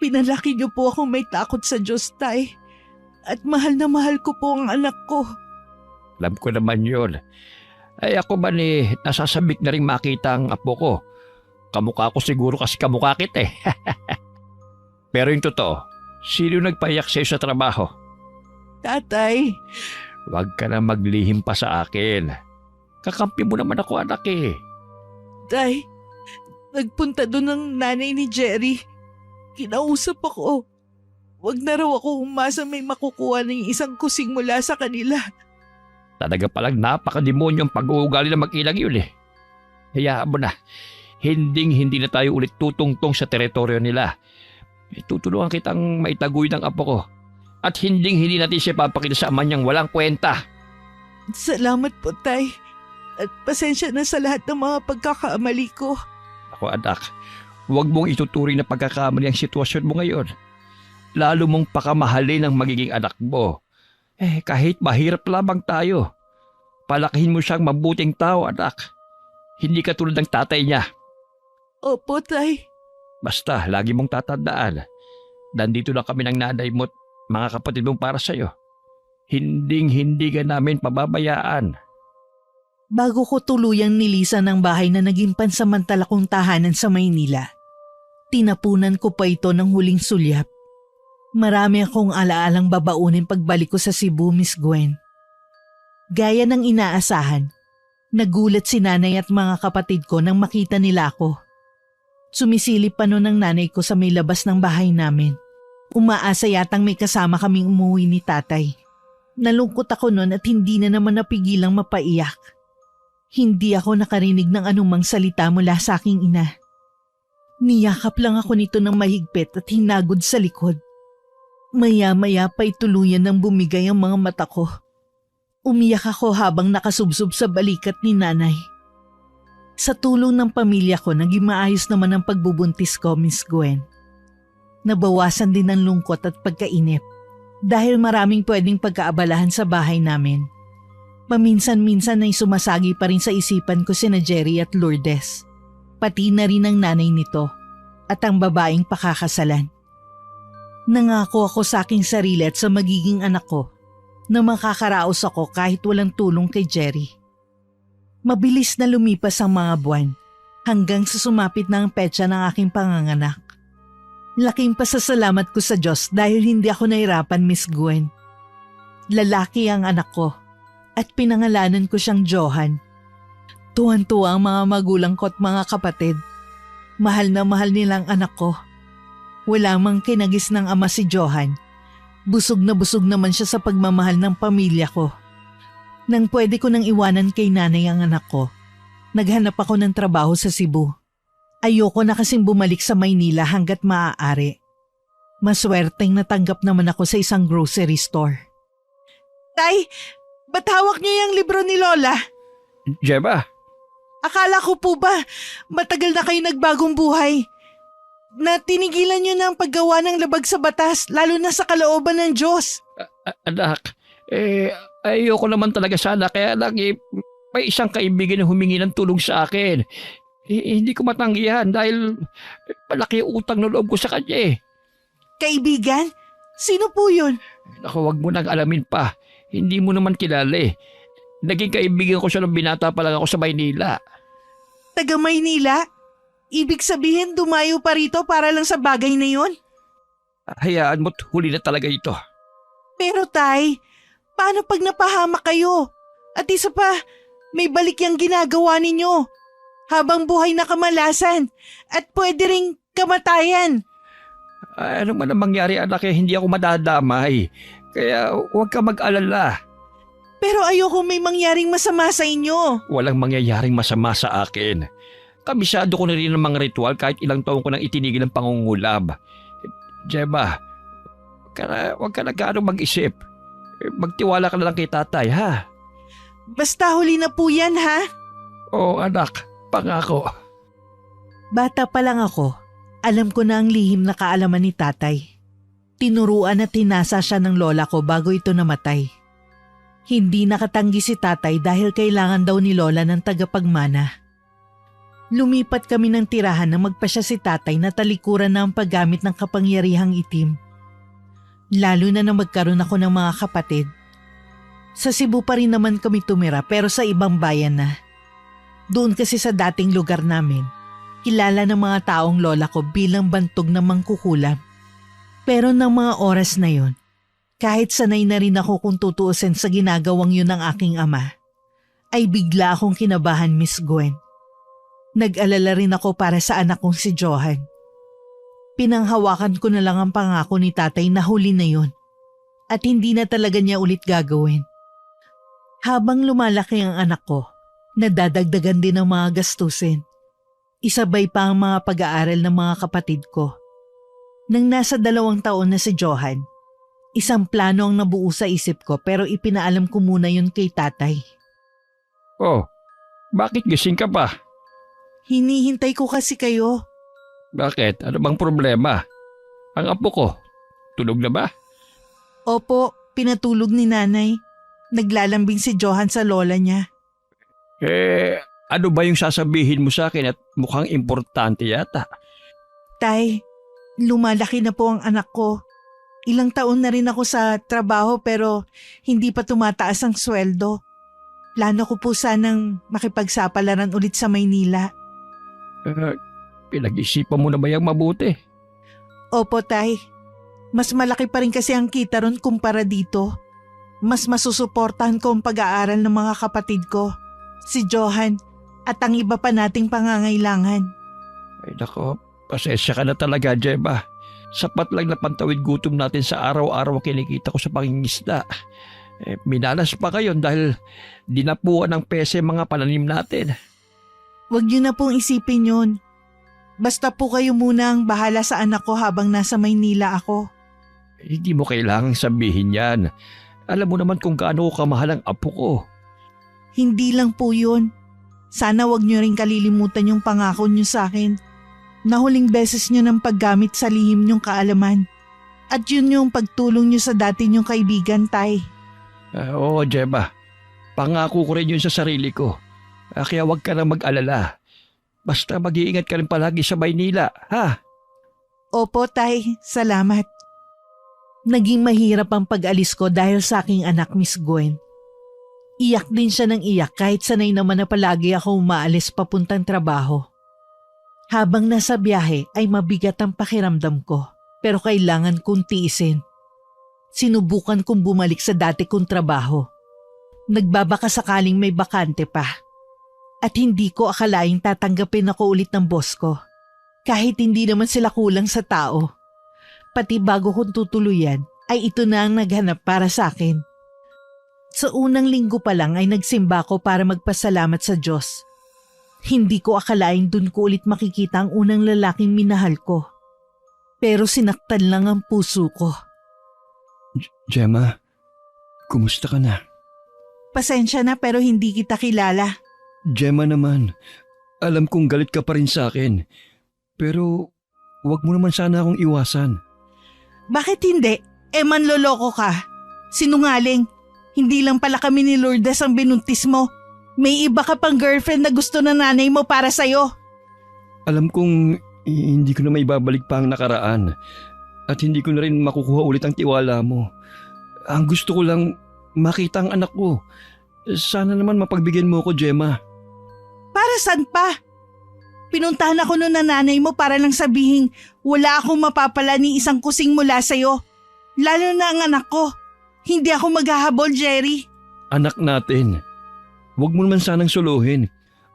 Pinalaki niyo po akong may takot sa Diyos, Tay. At mahal na mahal ko po ang anak ko. Alam ko naman yun. Ay ako ba nasasabik na rin makita ang apo ko. Kamukha ko siguro kasi kamukha kita eh. Pero yung totoo, sino nagpayak sa'yo sa trabaho? Tatay, Huwag ka na maglihim pa sa akin. Kakampi mo naman ako anak eh. Tay, nagpunta doon ang nanay ni Jerry. Kinausap ako. Wag na raw ako umasa may makukuha ng isang kusing mula sa kanila. Talaga palang napakademonyong pag-uugali na mag-ilang yun eh. Hayaan mo na. Hindi na tayo ulit tutungtong sa teritoryo nila. Tutulungan kitang maitaguy ng apo ko. At hindi natin siya papakita sa ama niyang walang kwenta. Salamat po, Tay. At pasensya na sa lahat ng mga pagkakamali ko. Ako anak, huwag mong ituturing na pagkakamali ang sitwasyon mo ngayon. Lalo mong pakamahalin ang magiging anak mo. Kahit mahirap lamang tayo, palakihin mo siyang mabuting tao, anak. Hindi ka tulad ng tatay niya. Opo, Tay. Basta, lagi mong tatandaan. Nandito lang kami ng nanay mo at mga kapatid mong para sa'yo. Hindi ka namin pababayaan. Bago ko tuluyang nilisan ng bahay na naging pansamantala kong tahanan sa Maynila, tinapunan ko pa ito ng huling sulyap. Marami akong alaalang babaunin pagbalik ko sa Cebu, Miss Gwen. Gaya ng inaasahan, nagulat si nanay at mga kapatid ko nang makita nila ako. Sumisilip pa noon ang nanay ko sa may labas ng bahay namin. Umaasa yatang may kasama kaming umuwi ni tatay. Nalungkot ako noon at hindi na naman napigilang mapaiyak. Hindi ako nakarinig ng anumang salita mula sa aking ina. Niyakap lang ako nito ng mahigpit at hinagod sa likod. Maya-maya pa'y tuluyan ng bumigay ang mga mata ko. Umiyak ako habang nakasubsob sa balikat ni nanay. Sa tulong ng pamilya ko, naging maayos naman ang pagbubuntis ko, Miss Gwen. Nabawasan din ang lungkot at pagkainip dahil maraming pwedeng pagkaabalahan sa bahay namin. Paminsan-minsan ay sumasagi pa rin sa isipan ko sina Jerry at Lourdes, pati na rin ang nanay nito at ang babaeng pakakasalan. Nangako ako sa aking sarili at sa magiging anak ko na makakaraos ako kahit walang tulong kay Jerry. Mabilis na lumipas ang mga buwan hanggang sa sumapit na ang petsa ng aking panganganak. Laking pasasalamat ko sa Diyos dahil hindi ako nahirapan, Miss Gwen. Lalaki ang anak ko at pinangalanan ko siyang Johan. Tuwan-tuwa ang mga magulang ko at mga kapatid. Mahal na mahal nilang anak ko. Wala mang kinagis ng ama si Johan. Busog na busog naman siya sa pagmamahal ng pamilya ko. Nang pwede ko nang iwanan kay nanay ang anak ko, naghanap ako ng trabaho sa Cebu. Ayoko na kasing bumalik sa Maynila hanggat maaari. Maswerteng natanggap naman ako sa isang grocery store. Tay, ba't hawak niyo yung libro ni Lola? Gemma, Akala ko po ba matagal na kayo nagbagong buhay? Na tinigilan niyo na ang paggawa ng labag sa batas, lalo na sa kalooban ng Diyos. anak, ayoko naman talaga sana kaya lang may isang kaibigan na humingi ng tulong sa akin. Hindi ko matanggihan dahil malaki utang na loob ko sa kanya eh. Kaibigan? Sino po yun? Naku, wag mo nang alamin pa. Hindi mo naman kilala eh. Naging kaibigan ko siya nung binata pa lang ako sa Maynila. Taga Maynila? Ibig sabihin dumayo pa rito para lang sa bagay na yun? Hayaan mo't huli na talaga ito. Pero tay, paano pag napahamak kayo? At isa pa, may balik yung ginagawa ninyo. Habang buhay na kamalasan at pwede ring kamatayan. Ano man ang mangyari anak hindi ako madadamay. Kaya huwag ka mag-alala. Pero ayoko may mangyaring masama sa inyo. Walang mangyayaring masama sa akin. Kabisado ko na rin ng mga ritual kahit ilang taon ko nang itinigil ang pangungulab. Gemma, huwag ka na gaano mag-isip. Magtiwala ka na lang kay tatay, ha? Basta huli na po yan, ha? Oo anak, pangako. Bata pa lang ako, alam ko na ang lihim na kaalaman ni tatay. Tinuruan at tinasa siya ng lola ko bago ito namatay. Hindi nakatanggi si tatay dahil kailangan daw ni lola ng tagapagmana. Lumipat kami ng tirahan na magpasya si tatay na talikuran na ang paggamit ng kapangyarihang itim. Lalo na magkaroon ako ng mga kapatid. Sa Cebu pa rin naman kami tumira pero sa ibang bayan na. Doon kasi sa dating lugar namin, kilala ng mga taong lola ko bilang bantog na mangkukulam. Pero ng mga oras na yon, kahit sanay na rin ako kung tutuusin sa ginagawang yun ng aking ama, ay bigla akong kinabahan, Miss Gwen. Nag-alala rin ako para sa anak kong si Johan. Pinanghawakan ko na lang ang pangako ni tatay na huli na yun at hindi na talaga niya ulit gagawin. Habang lumalaki ang anak ko, nadadagdagan din ang mga gastusin. Isabay pa ang mga pag-aaral ng mga kapatid ko. Nang nasa 2 taon na si Johan, isang plano ang nabuo sa isip ko pero ipinaalam ko muna yun kay tatay. Oh, bakit gising ka pa? Hinihintay ko kasi kayo. Bakit? Ano bang problema? Ang apo ko, tulog na ba? Opo, pinatulog ni nanay. Naglalambing si Johan sa lola niya. Ano ba yung sasabihin mo sa akin at mukhang importante yata? Tay, lumalaki na po ang anak ko. Ilang taon na rin ako sa trabaho pero hindi pa tumataas ang sweldo. Plano ko po sanang makipagsapalaran ulit sa Maynila. Pinag-isipan mo na ba yung mabuti? Opo, tay. Mas malaki pa rin kasi ang kita ron kumpara dito. Mas masusuportahan ko ang pag-aaral ng mga kapatid ko, si Johan, at ang iba pa nating pangangailangan. Ay nako, pasensya ka na talaga, Gemma. Sapat lang na pantawid gutom natin sa araw-araw ang kinikita ko sa pangingisda. Minalas pa kayo dahil dinapuan ng pese mga pananim natin. Huwag niyo na pong isipin yun. Basta po kayo muna ang bahala sa anak ko habang nasa Maynila ako. Hindi mo kailangang sabihin yan. Alam mo naman kung gaano ko kamahal ang apo ko. Hindi lang po yun. Sana wag niyo rin kalilimutan yung pangako niyo sa akin. Na huling beses niyo ng paggamit sa lihim niyong kaalaman. At yun yung pagtulong niyo sa dati niyong kaibigan, tay. Oo, Gemma. Pangako ko rin yun sa sarili ko. Kaya wag ka na mag-alala. Basta mag-iingat ka rin palagi sa Maynila, ha? Opo, tay. Salamat. Naging mahirap ang pag-alis ko dahil sa aking anak, Miss Gwen. Iyak din siya ng iyak kahit sanay naman na palagi ako umaalis papuntang trabaho. Habang nasa biyahe ay mabigat ang pakiramdam ko pero kailangan kong tiisin. Sinubukan kong bumalik sa dati kong trabaho. Nagbabaka sakaling may bakante pa. At hindi ko akalaing tatanggapin ako ulit ng boss ko. Kahit hindi naman sila kulang sa tao. Pati bago kong tutuluyan ay ito na ang naghanap para sa akin. Sa unang linggo pa lang ay nagsimba ko para magpasalamat sa Diyos. Hindi ko akalaing dun ko ulit makikita ang unang lalaking minahal ko. Pero sinaktan lang ang puso ko. Gemma, kumusta ka na? Pasensya na pero hindi kita kilala. Gemma naman, alam kong galit ka pa rin sa akin. Pero wag mo naman sana akong iwasan. Bakit hindi? Manloloko ka. Sinungaling. Hindi lang pala kami ni Lourdes ang binuntis mo. May iba ka pang girlfriend na gusto na nanay mo para sa'yo. Alam kong hindi ko na maibabalik pa ang nakaraan. At hindi ko na rin makukuha ulit ang tiwala mo. Ang gusto ko lang makita ang anak ko. Sana naman mapagbigyan mo ko, Gemma. Para saan pa? Pinuntahan ako noon na nanay mo para lang sabihin wala akong mapapala ni isang kusing mula sa'yo. Lalo na ang anak ko. Hindi ako maghahabol, Jerry. Anak natin. Huwag mo naman sanang suluhin.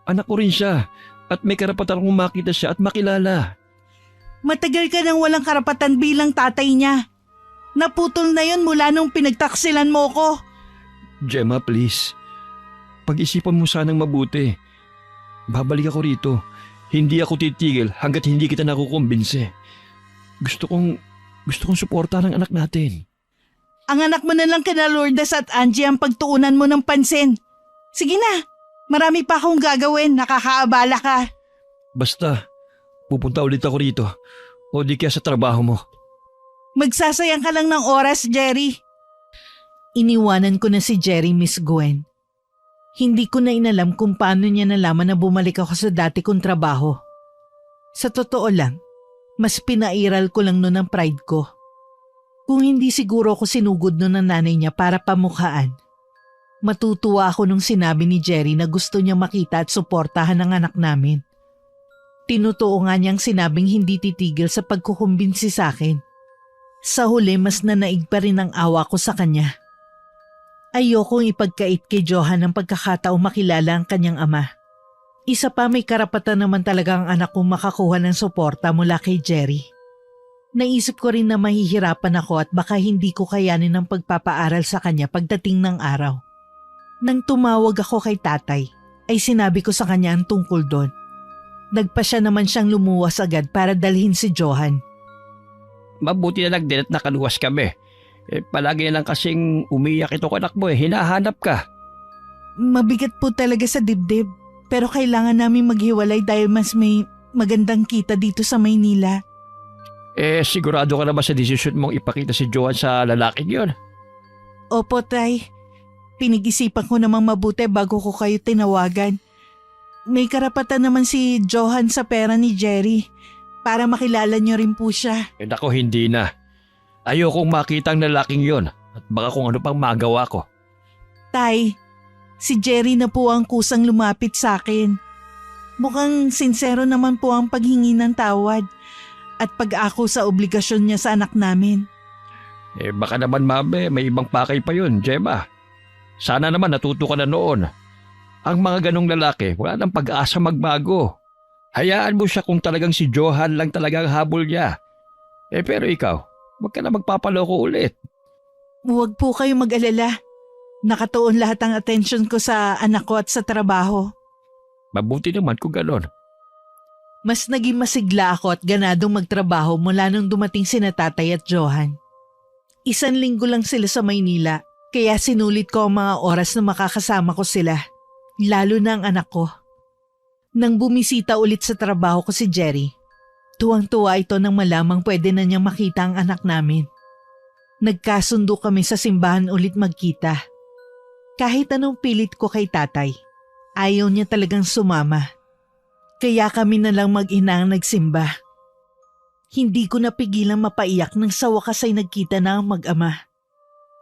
Anak ko rin siya at may karapatan akong makita siya at makilala. Matagal ka nang walang karapatan bilang tatay niya. Naputol na yon mula nung pinagtaksilan mo ko. Gemma, please. Pag-isipan mo sanang mabuti. Babalik ako rito. Hindi ako titigil hanggat hindi kita nakukumbinse. Gusto kong suportahan ang anak natin. Ang anak mo na lang kina Lourdes at Angie ang pagtuunan mo ng pansin. Sige na, marami pa akong gagawin, nakakaabala ka. Basta, pupunta ulit ako rito o di kaya sa trabaho mo. Magsasayang ka lang ng oras, Jerry. Iniwanan ko na si Jerry, Miss Gwen. Hindi ko na inalam kung paano niya nalaman na bumalik ako sa dati kong trabaho. Sa totoo lang, mas pinairal ko lang noon ang pride ko. Kung hindi siguro ako sinugod noon ng nanay niya para pamukhaan. Matutuwa ako nung sinabi ni Jerry na gusto niya makita at suportahan ang anak namin. Tinutuo nga niyang sinabing hindi titigil sa pagkukumbinsi sa akin. Sa huli mas nanaig pa rin ang awa ko sa kanya. Ayokong ipagkait kay Johan ang pagkakataong makilala ang kanyang ama. Isa pa may karapatan naman talaga ang anak kong makakuha ng suporta mula kay Jerry. Naisip ko rin na mahihirapan ako at baka hindi ko kayanin ang pagpapaaral sa kanya pagdating ng araw. Nang tumawag ako kay tatay, ay sinabi ko sa kanya ang tungkol doon. Nagpa siya naman siyang lumuwas agad para dalhin si Johan. Mabuti na lang din at nakaluwas kami. Palagi na lang kasing umiyak itong anak mo hinahanap ka. Mabigat po talaga sa dibdib, pero kailangan namin maghiwalay dahil mas may magandang kita dito sa Maynila. Sigurado ka na ba sa desisyon mong ipakita si Johan sa lalaking yon? Opo, tay. Pinag-isipan ko namang mabuti bago ko kayo tinawagan. May karapatan naman si Johan sa pera ni Jerry para makilala niyo rin po siya. Nako, hindi na. Ayokong makita ang lalaking yon at baka kung ano pang magawa ko. Tay, si Jerry na po ang kusang lumapit sa akin. Mukhang sincero naman po ang paghingi ng tawad at pag-ako sa obligasyon niya sa anak namin. Baka naman may ibang pakay pa yun, Gemma. Sana naman natuto ka na noon. Ang mga ganong lalaki, wala nang pag-asa magbago. Hayaan mo siya kung talagang si Johan lang talagang habol niya. Pero ikaw, huwag ka na magpapaloko ulit. Huwag po kayo mag-alala. Nakatuon lahat ang atensyon ko sa anak ko at sa trabaho. Mabuti naman kung ganon. Mas naging masigla ako at ganadong magtrabaho mula nung dumating sina tatay at Johan. 1 linggo lang sila sa Maynila, kaya sinulit ko ang mga oras na makakasama ko sila, lalo na ang anak ko. Nang bumisita ulit sa trabaho ko si Jerry, tuwang-tuwa ito nang malamang pwede na niyang makita ang anak namin. Nagkasundo kami sa simbahan ulit magkita. Kahit anong pilit ko kay tatay, ayaw niya talagang sumama. Kaya kami na lang mag-ina ang nagsimba. Hindi ko napigilang mapaiyak nang sa wakas ay nagkita na ang mag-ama.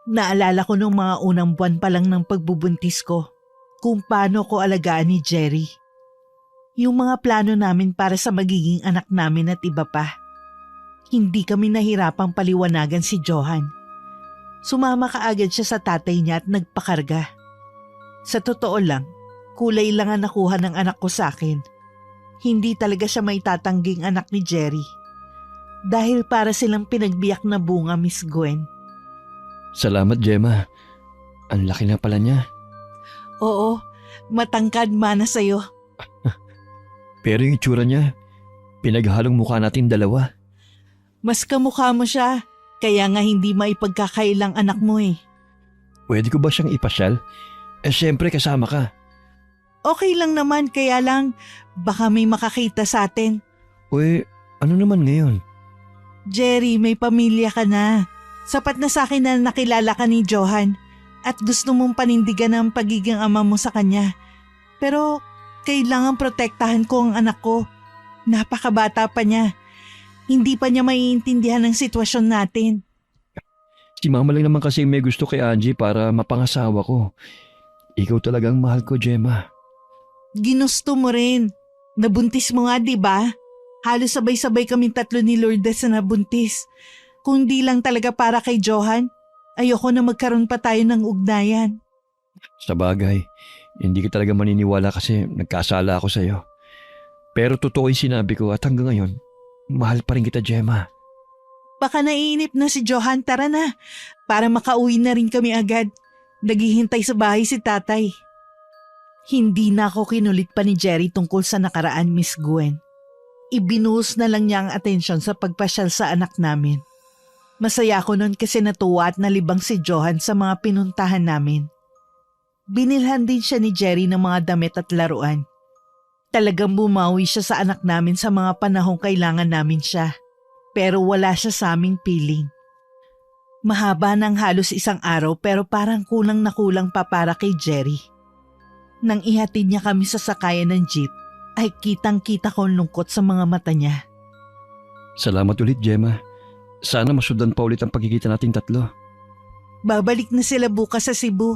Naalala ko nung mga unang buwan pa lang ng pagbubuntis ko kung paano ko alagaan ni Jerry. Yung mga plano namin para sa magiging anak namin at iba pa. Hindi kami nahirapang paliwanagan si Johan. Sumama kaagad siya sa tatay niya at nagpakarga. Sa totoo lang, kulay lang ang nakuha ng anak ko sa akin. Hindi talaga siya may tatangging anak ni Jerry. Dahil para silang pinagbiyak na bunga, Miss Gwen. Salamat, Gemma. Ang laki na pala niya. Oo, matangkad mana sa'yo. Pero yung itsura niya, pinaghalong mukha natin dalawa. Mas kamukha mo siya, kaya nga hindi maipagkakailang anak mo eh. Pwede ko ba siyang ipasyal? Siyempre kasama ka. Okay lang naman, kaya lang baka may makakita sa atin. Ano naman ngayon? Jerry, may pamilya ka na. Sapat na sa akin na nakilala ka ni Johan at gusto mong panindigan ang pagiging ama mo sa kanya. Pero kailangan protektahan ko ang anak ko. Napakabata pa niya. Hindi pa niya maiintindihan ang sitwasyon natin. Si mama lang naman kasi may gusto kay Angie para mapangasawa ko. Ikaw talagang mahal ko, Gemma. Ginusto mo rin. Nabuntis mo nga, di ba? Halos sabay-sabay kaming 3 ni Lourdes na nabuntis. Kung di lang talaga para kay Johan, Ayoko na magkaroon pa tayo ng ugnayan. Sa bagay, hindi ka talaga maniniwala kasi nagkasala ako sa'yo. Pero totoo yung sinabi ko at hanggang ngayon, mahal pa rin kita, Gemma. Baka naiinip na si Johan, tara na. Para makauwi na rin kami agad. Naghihintay sa bahay si tatay. Hindi na ako kinulit pa ni Jerry tungkol sa nakaraan, Miss Gwen. Ibinuhos na lang niya ang atensyon sa pagpasyal sa anak namin. Masaya ako noon kasi natuwa at nalibang si Johan sa mga pinuntahan namin. Binilhan din siya ni Jerry ng mga damit at laruan. Talagang bumawi siya sa anak namin sa mga panahong kailangan namin siya. Pero wala siya sa aming piling. Mahaba ng halos isang araw pero parang kulang na kulang pa para kay Jerry. Nang ihatid niya kami sa sakayan ng jeep, ay kitang-kita ko ang lungkot sa mga mata niya. Salamat ulit, Gemma. Sana masundan pa ulit ang pagkikita nating tatlo. Babalik na sila bukas sa Cebu.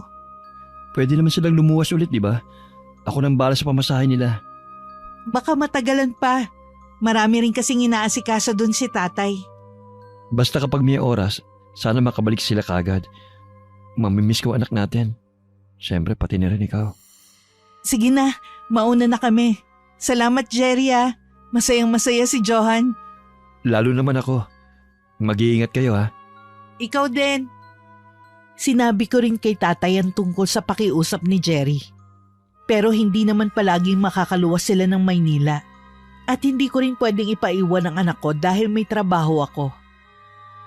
Pwede naman silang lumuwas ulit, di ba? Ako nang bala sa pamasahe nila. Baka matagalan pa. Marami rin kasing inaasikaso dun si tatay. Basta kapag may oras, sana makabalik sila kagad. Mamimiss ko anak natin. Siyempre, pati na rin ikaw. Sige na, mauna na kami. Salamat Jerry ah. Masayang-masaya si Johan. Lalo naman ako. Mag-iingat kayo ha. Ikaw din. Sinabi ko rin kay tatay ang tungkol sa pakiusap ni Jerry. Pero hindi naman palaging makakaluwas sila ng Maynila. At hindi ko rin pwedeng ipaiwan ang anak ko dahil may trabaho ako.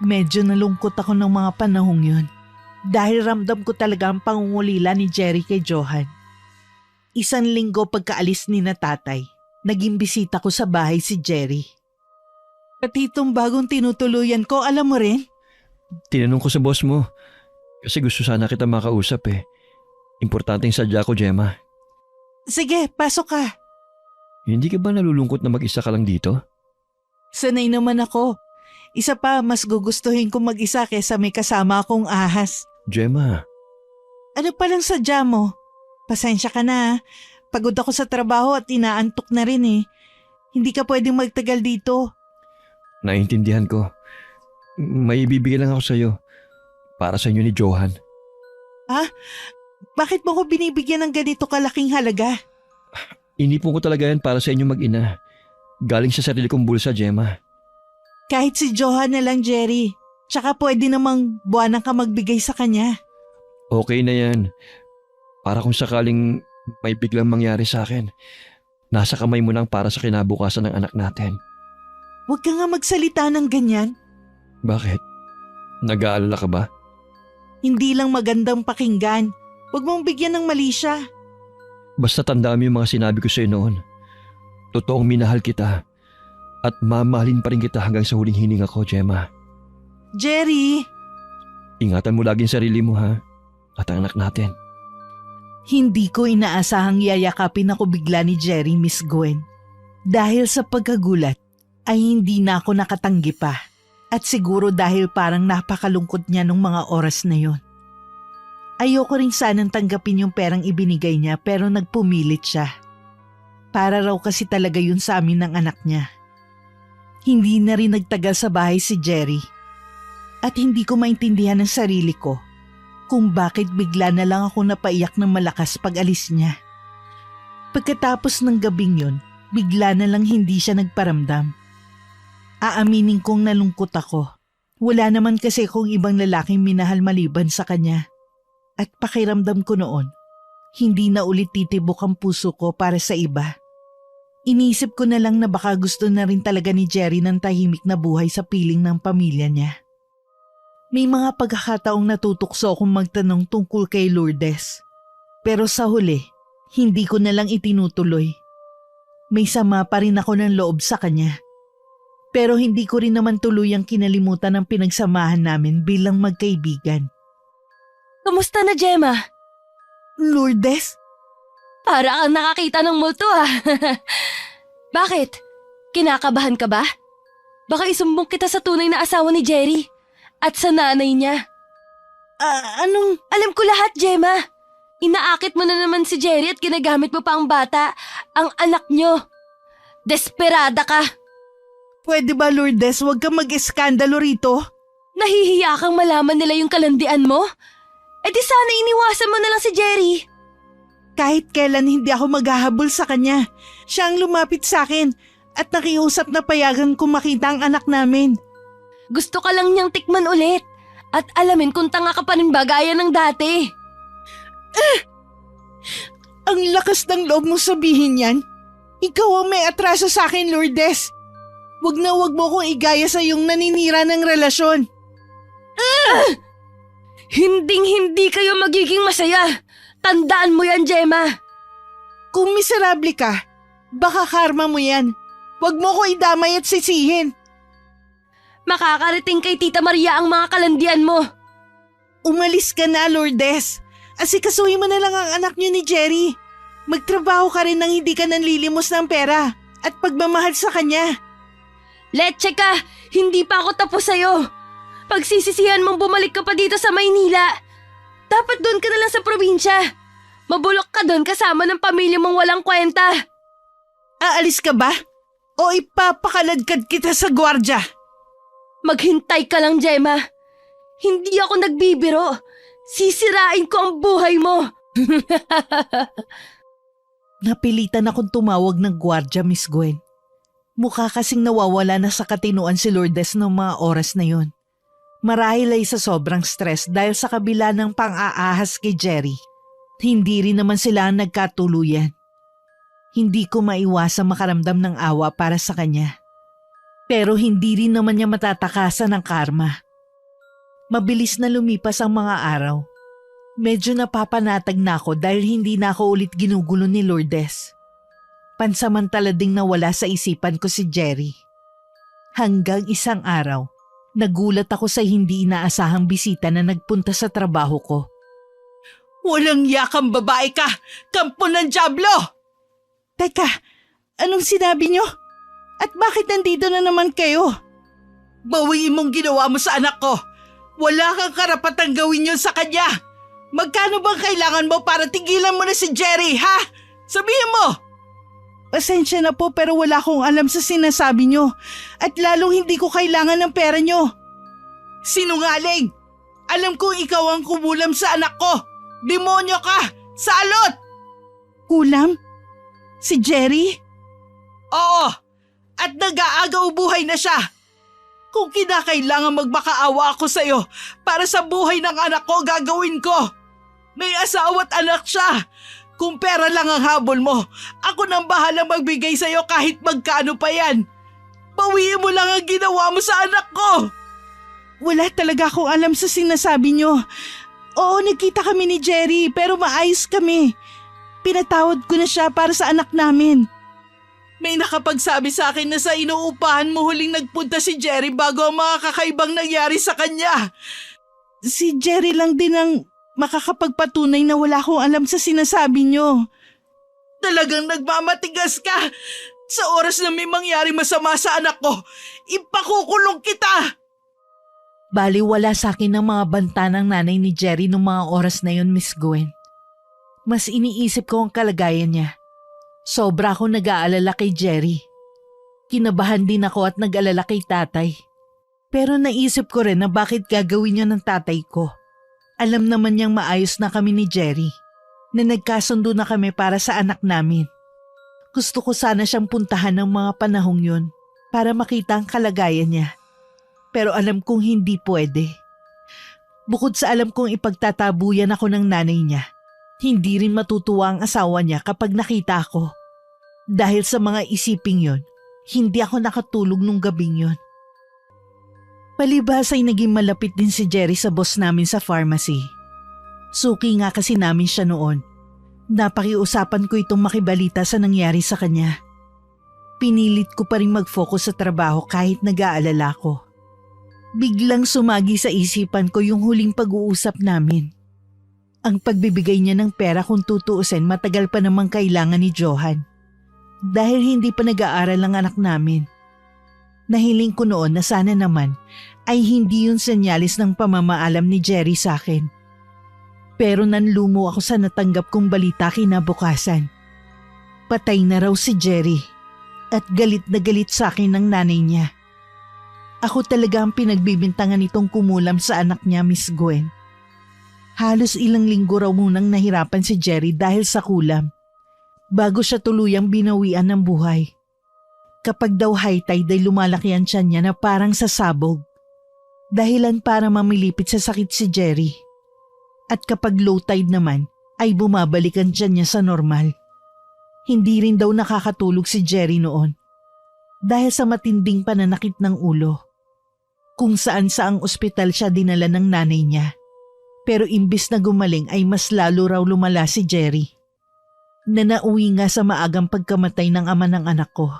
Medyo nalungkot ako ng mga panahong yun. Dahil ramdam ko talaga ang pangungulila ni Jerry kay Johan. 1 linggo pagkaalis ni na tatay, naging bisita ko sa bahay si Jerry. Pati itong bagong tinutuluyan ko, alam mo rin? Tinanong ko sa boss mo. Kasi gusto sana kita makausap eh. Importanteng sadya ko, Gemma. Sige, pasok ka. Hindi ka ba nalulungkot na mag-isa ka lang dito? Sanay naman ako. Isa pa, mas gugustuhin kong mag-isa kesa may kasama akong ahas. Gemma, Ano palang sadya mo? Pasensya ka na. Pagod ako sa trabaho at inaantok na rin eh. Hindi ka pwedeng magtagal dito. naiintindihan ko. May ibibigay lang ako sa'yo. Para sa inyo ni Johan. Bakit mo ko binibigyan ng ganito kalaking halaga? Inipon ko talaga yan para sa inyo mag-ina. Galing sa sarili kong bulsa, Gemma. Kahit si Johan na lang, Jerry. Tsaka pwede namang buwanan ka magbigay sa kanya. Okay na yan. Para kung sakaling may biglang mangyari sa akin, nasa kamay mo lang para sa kinabukasan ng anak natin. Huwag ka nga magsalita ng ganyan. Bakit? Nag-aalala ka ba? Hindi lang magandang pakinggan. Huwag mong bigyan ng mali siya. Basta tandaan mo yung mga sinabi ko sa'yo noon. Totoong minahal kita at mamahalin pa rin kita hanggang sa huling hininga ko, Gemma. Jerry! Ingatan mo lagi ang sarili mo ha at ang anak natin. Hindi ko inaasahang yayakapin ako bigla ni Jerry, Miss Gwen. Dahil sa pagkagulat ay hindi na ako nakatanggi pa. At siguro dahil parang napakalungkot niya nung mga oras na yon. Ayoko rin sanang tanggapin yung perang ibinigay niya pero nagpumilit siya. Para raw kasi talaga yun sa amin ng anak niya. Hindi na rin nagtagal sa bahay si Jerry. At hindi ko maintindihan ng sarili ko kung bakit bigla na lang ako napaiyak ng malakas pag alis niya. Pagkatapos ng gabing yun, bigla na lang hindi siya nagparamdam. Aaminin kong nalungkot ako. Wala naman kasi kung ibang lalaking minahal maliban sa kanya. At pakiramdam ko noon, hindi na ulit titibok ang puso ko para sa iba. Inisip ko na lang na baka gusto na rin talaga ni Jerry ng tahimik na buhay sa piling ng pamilya niya. May mga pagkakataong natutukso akong magtanong tungkol kay Lourdes. Pero sa huli, hindi ko na lang itinutuloy. May sama pa rin ako ng loob sa kanya. Pero hindi ko rin naman tuluyang kinalimutan ang pinagsamahan namin bilang magkaibigan. Kamusta na, Gemma? Lourdes? Para kang nakakita ng multo ah. Bakit? Kinakabahan ka ba? Baka isumbong kita sa tunay na asawa ni Jerry at sa nanay niya. Anong? Alam ko lahat, Gemma. Inaakit mo na naman si Jerry at ginagamit mo pa ang bata, ang anak nyo. Desperada ka. Pwede ba Lourdes, huwag kang mag-eskandalo rito? Nahihiya kang malaman nila yung kalandian mo? Eh di sana iniwasan mo na lang si Jerry. Kahit kailan hindi ako maghahabol sa kanya. Siya ang lumapit sa akin at nakiusap na payagan kong makita ang anak namin. Gusto ka lang niyang tikman ulit at alamin kung tanga ka pa rin ba gaya ng dati. Ang lakas ng loob mo sabihin yan. Ikaw ang may atraso sa akin, Lourdes. Wag na wag mo kong igaya sa iyong naninira ng relasyon. Hinding-hindi kayo magiging masaya. Tandaan mo yan, Gemma. Kung miserable ka, baka karma mo yan. Wag mo ko idamay at sisihin. Makakarating kay Tita Maria ang mga kalandian mo. Umalis ka na, Lourdes. Asikasuhin mo na lang ang anak niyo ni Jerry. Magtrabaho ka rin nang hindi ka nanlilimos ng pera at pagmamahal sa kanya. Leche ka! Hindi pa ako tapos sa'yo. Pagsisisihan mong bumalik ka pa dito sa Maynila. Dapat doon ka na lang sa probinsya. Mabulok ka doon kasama ng pamilya mong walang kwenta. Aalis ka ba? O ipapakaladkad kita sa gwardya? Maghintay ka lang, Gemma. Hindi ako nagbibiro. Sisirain ko ang buhay mo. Napilitan akong tumawag ng gwardya, Miss Gwen. Mukha kasing nawawala na sa katinuan si Lourdes noong mga oras na yon. Marahil ay sa sobrang stress dahil sa kabila ng pang-aahas kay Jerry. Hindi rin naman sila ang nagkatuluyan. Hindi ko maiwasang makaramdam ng awa para sa kanya. Pero hindi rin naman niya matatakasan ng karma. Mabilis na lumipas ang mga araw. Medyo napapanatag na ako dahil hindi na ako ulit ginugulo ni Lourdes. Pansamantala ding nawala sa isipan ko si Jerry. Hanggang isang araw, nagulat ako sa hindi inaasahang bisita na nagpunta sa trabaho ko. Walang yakang babae ka! Kampo ng dyablo! Teka, anong sinabi niyo? At bakit nandito na naman kayo? Bawiin mong ginawa mo sa anak ko! Wala kang karapatang gawin yun sa kanya! Magkano bang kailangan mo para tigilan mo na si Jerry, ha? Sabihin mo! Pasensya na po pero wala akong alam sa sinasabi nyo at lalong hindi ko kailangan ng pera nyo. Sinungaling! Alam kong ikaw ang kumulam sa anak ko! Demonyo ka! Salot! Kulam? Si Jerry? Oo! At nag-aagaw buhay na siya! Kung kinakailangan magmakaawa ako sa'yo para sa buhay ng anak ko, gagawin ko! May asawa at anak siya! Kung pera lang ang habol mo, ako nang bahalang magbigay sa'yo kahit magkano pa yan. Bawiin mo lang ang ginawa mo sa anak ko. Wala talaga akong alam sa sinasabi nyo. Oo, nagkita kami ni Jerry pero maayos kami. Pinatawad ko na siya para sa anak namin. May nakapagsabi sa akin na sa inuupahan mo huling nagpunta si Jerry bago ang mga kakaibang nangyari sa kanya. Si Jerry lang din ang makakapagpatunay na wala akong alam sa sinasabi nyo. Talagang nagmamatigas ka. Sa oras na may mangyari masama sa anak ko, ipakukulong kita. Baliwala sa akin ang mga banta ng nanay ni Jerry noong mga oras na yun, Miss Gwen. Mas iniisip ko ang kalagayan niya. Sobra akong nag-aalala kay Jerry. Kinabahan din ako at nag-alala kay tatay. Pero naisip ko rin na bakit gagawin niya ng tatay ko. Alam naman niyang maayos na kami ni Jerry, na nagkasundo na kami para sa anak namin. Gusto ko sana siyang puntahan ng mga panahong yun para makita ang kalagayan niya. Pero alam kong hindi pwede. Bukod sa alam kong ipagtatabuyan ako ng nanay niya, hindi rin matutuwa ang asawa niya kapag nakita ako. Dahil sa mga isiping yun, hindi ako nakatulog nung gabing yun. Palibhas ay naging malapit din si Jerry sa boss namin sa pharmacy. Suki nga kasi namin siya noon. Napakiusapan ko itong makibalita sa nangyari sa kanya. Pinilit ko pa rin mag-focus sa trabaho kahit nag-aalala ko. Biglang sumagi sa isipan ko yung huling pag-uusap namin. Ang pagbibigay niya ng pera kung tutuusin matagal pa namang kailangan ni Johan. Dahil hindi pa nag-aaral ang anak namin. Nahiling ko noon na sana naman ay hindi yun senyalis ng pamamaalam ni Jerry sa akin. Pero nanlumo ako sa natanggap kong balita kinabukasan. Patay na raw si Jerry at galit na galit sa akin ng nanay niya. Ako talaga ang pinagbibintangan nitong kumulam sa anak niya, Miss Gwen. Halos ilang linggo raw munang nahirapan si Jerry dahil sa kulam, bago siya tuluyang binawian ng buhay. Kapag daw high tide ay lumalaki ang tiyan niya na parang sasabog. Dahilan para mamilipit sa sakit si Jerry. At kapag low tide naman, ay bumabalik ang tiyan niya sa normal. Hindi rin daw nakakatulog si Jerry noon. Dahil sa matinding pananakit ng ulo. Kung saan saang ospital siya dinala ng nanay niya. Pero imbis na gumaling ay mas lalo raw lumala si Jerry. Na nauwi nga sa maagang pagkamatay ng ama ng anak ko.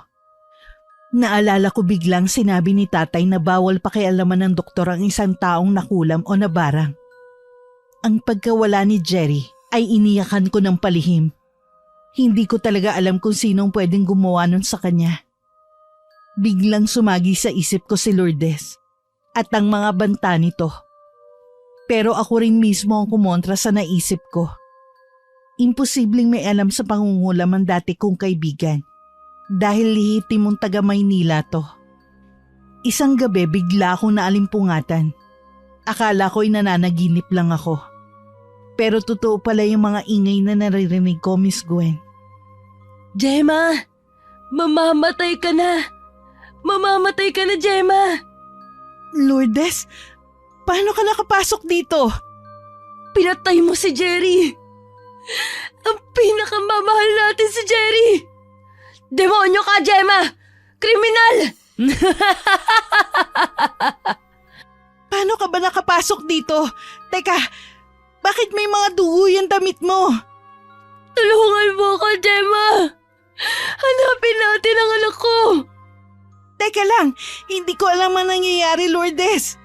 Naalala ko biglang sinabi ni tatay na bawal pakialaman ng doktor ang isang taong nakulam o nabarang. Ang pagkawala ni Jerry ay iniyakan ko ng palihim. Hindi ko talaga alam kung sinong pwedeng gumawa nun sa kanya. Biglang sumagi sa isip ko si Lourdes at ang mga banta nito. Pero ako rin mismo ang kumontra sa naisip ko. Imposibleng may alam sa pangungulam ang dati kong kaibigan dahil lihitim mong taga Maynila to. Isang gabi bigla akong naalimpungatan. Akala ko'y nananaginip lang ako. Pero totoo pala yung mga ingay na naririnig ko, Miss Gwen. Gemma! Mamamatay ka na! Mamamatay ka na, Gemma! Lourdes, paano ka nakapasok dito? Pinatay mo si Jerry! Ang pinakamamahal natin si Jerry! Demonyo ka, Gemma! Kriminal! Paano ka ba nakapasok dito? Teka, bakit may mga dugo yung damit mo? Tulungan mo ko, Gemma! Hanapin natin ang anak ko! Teka lang, hindi ko alam ang nangyayari, Lourdes.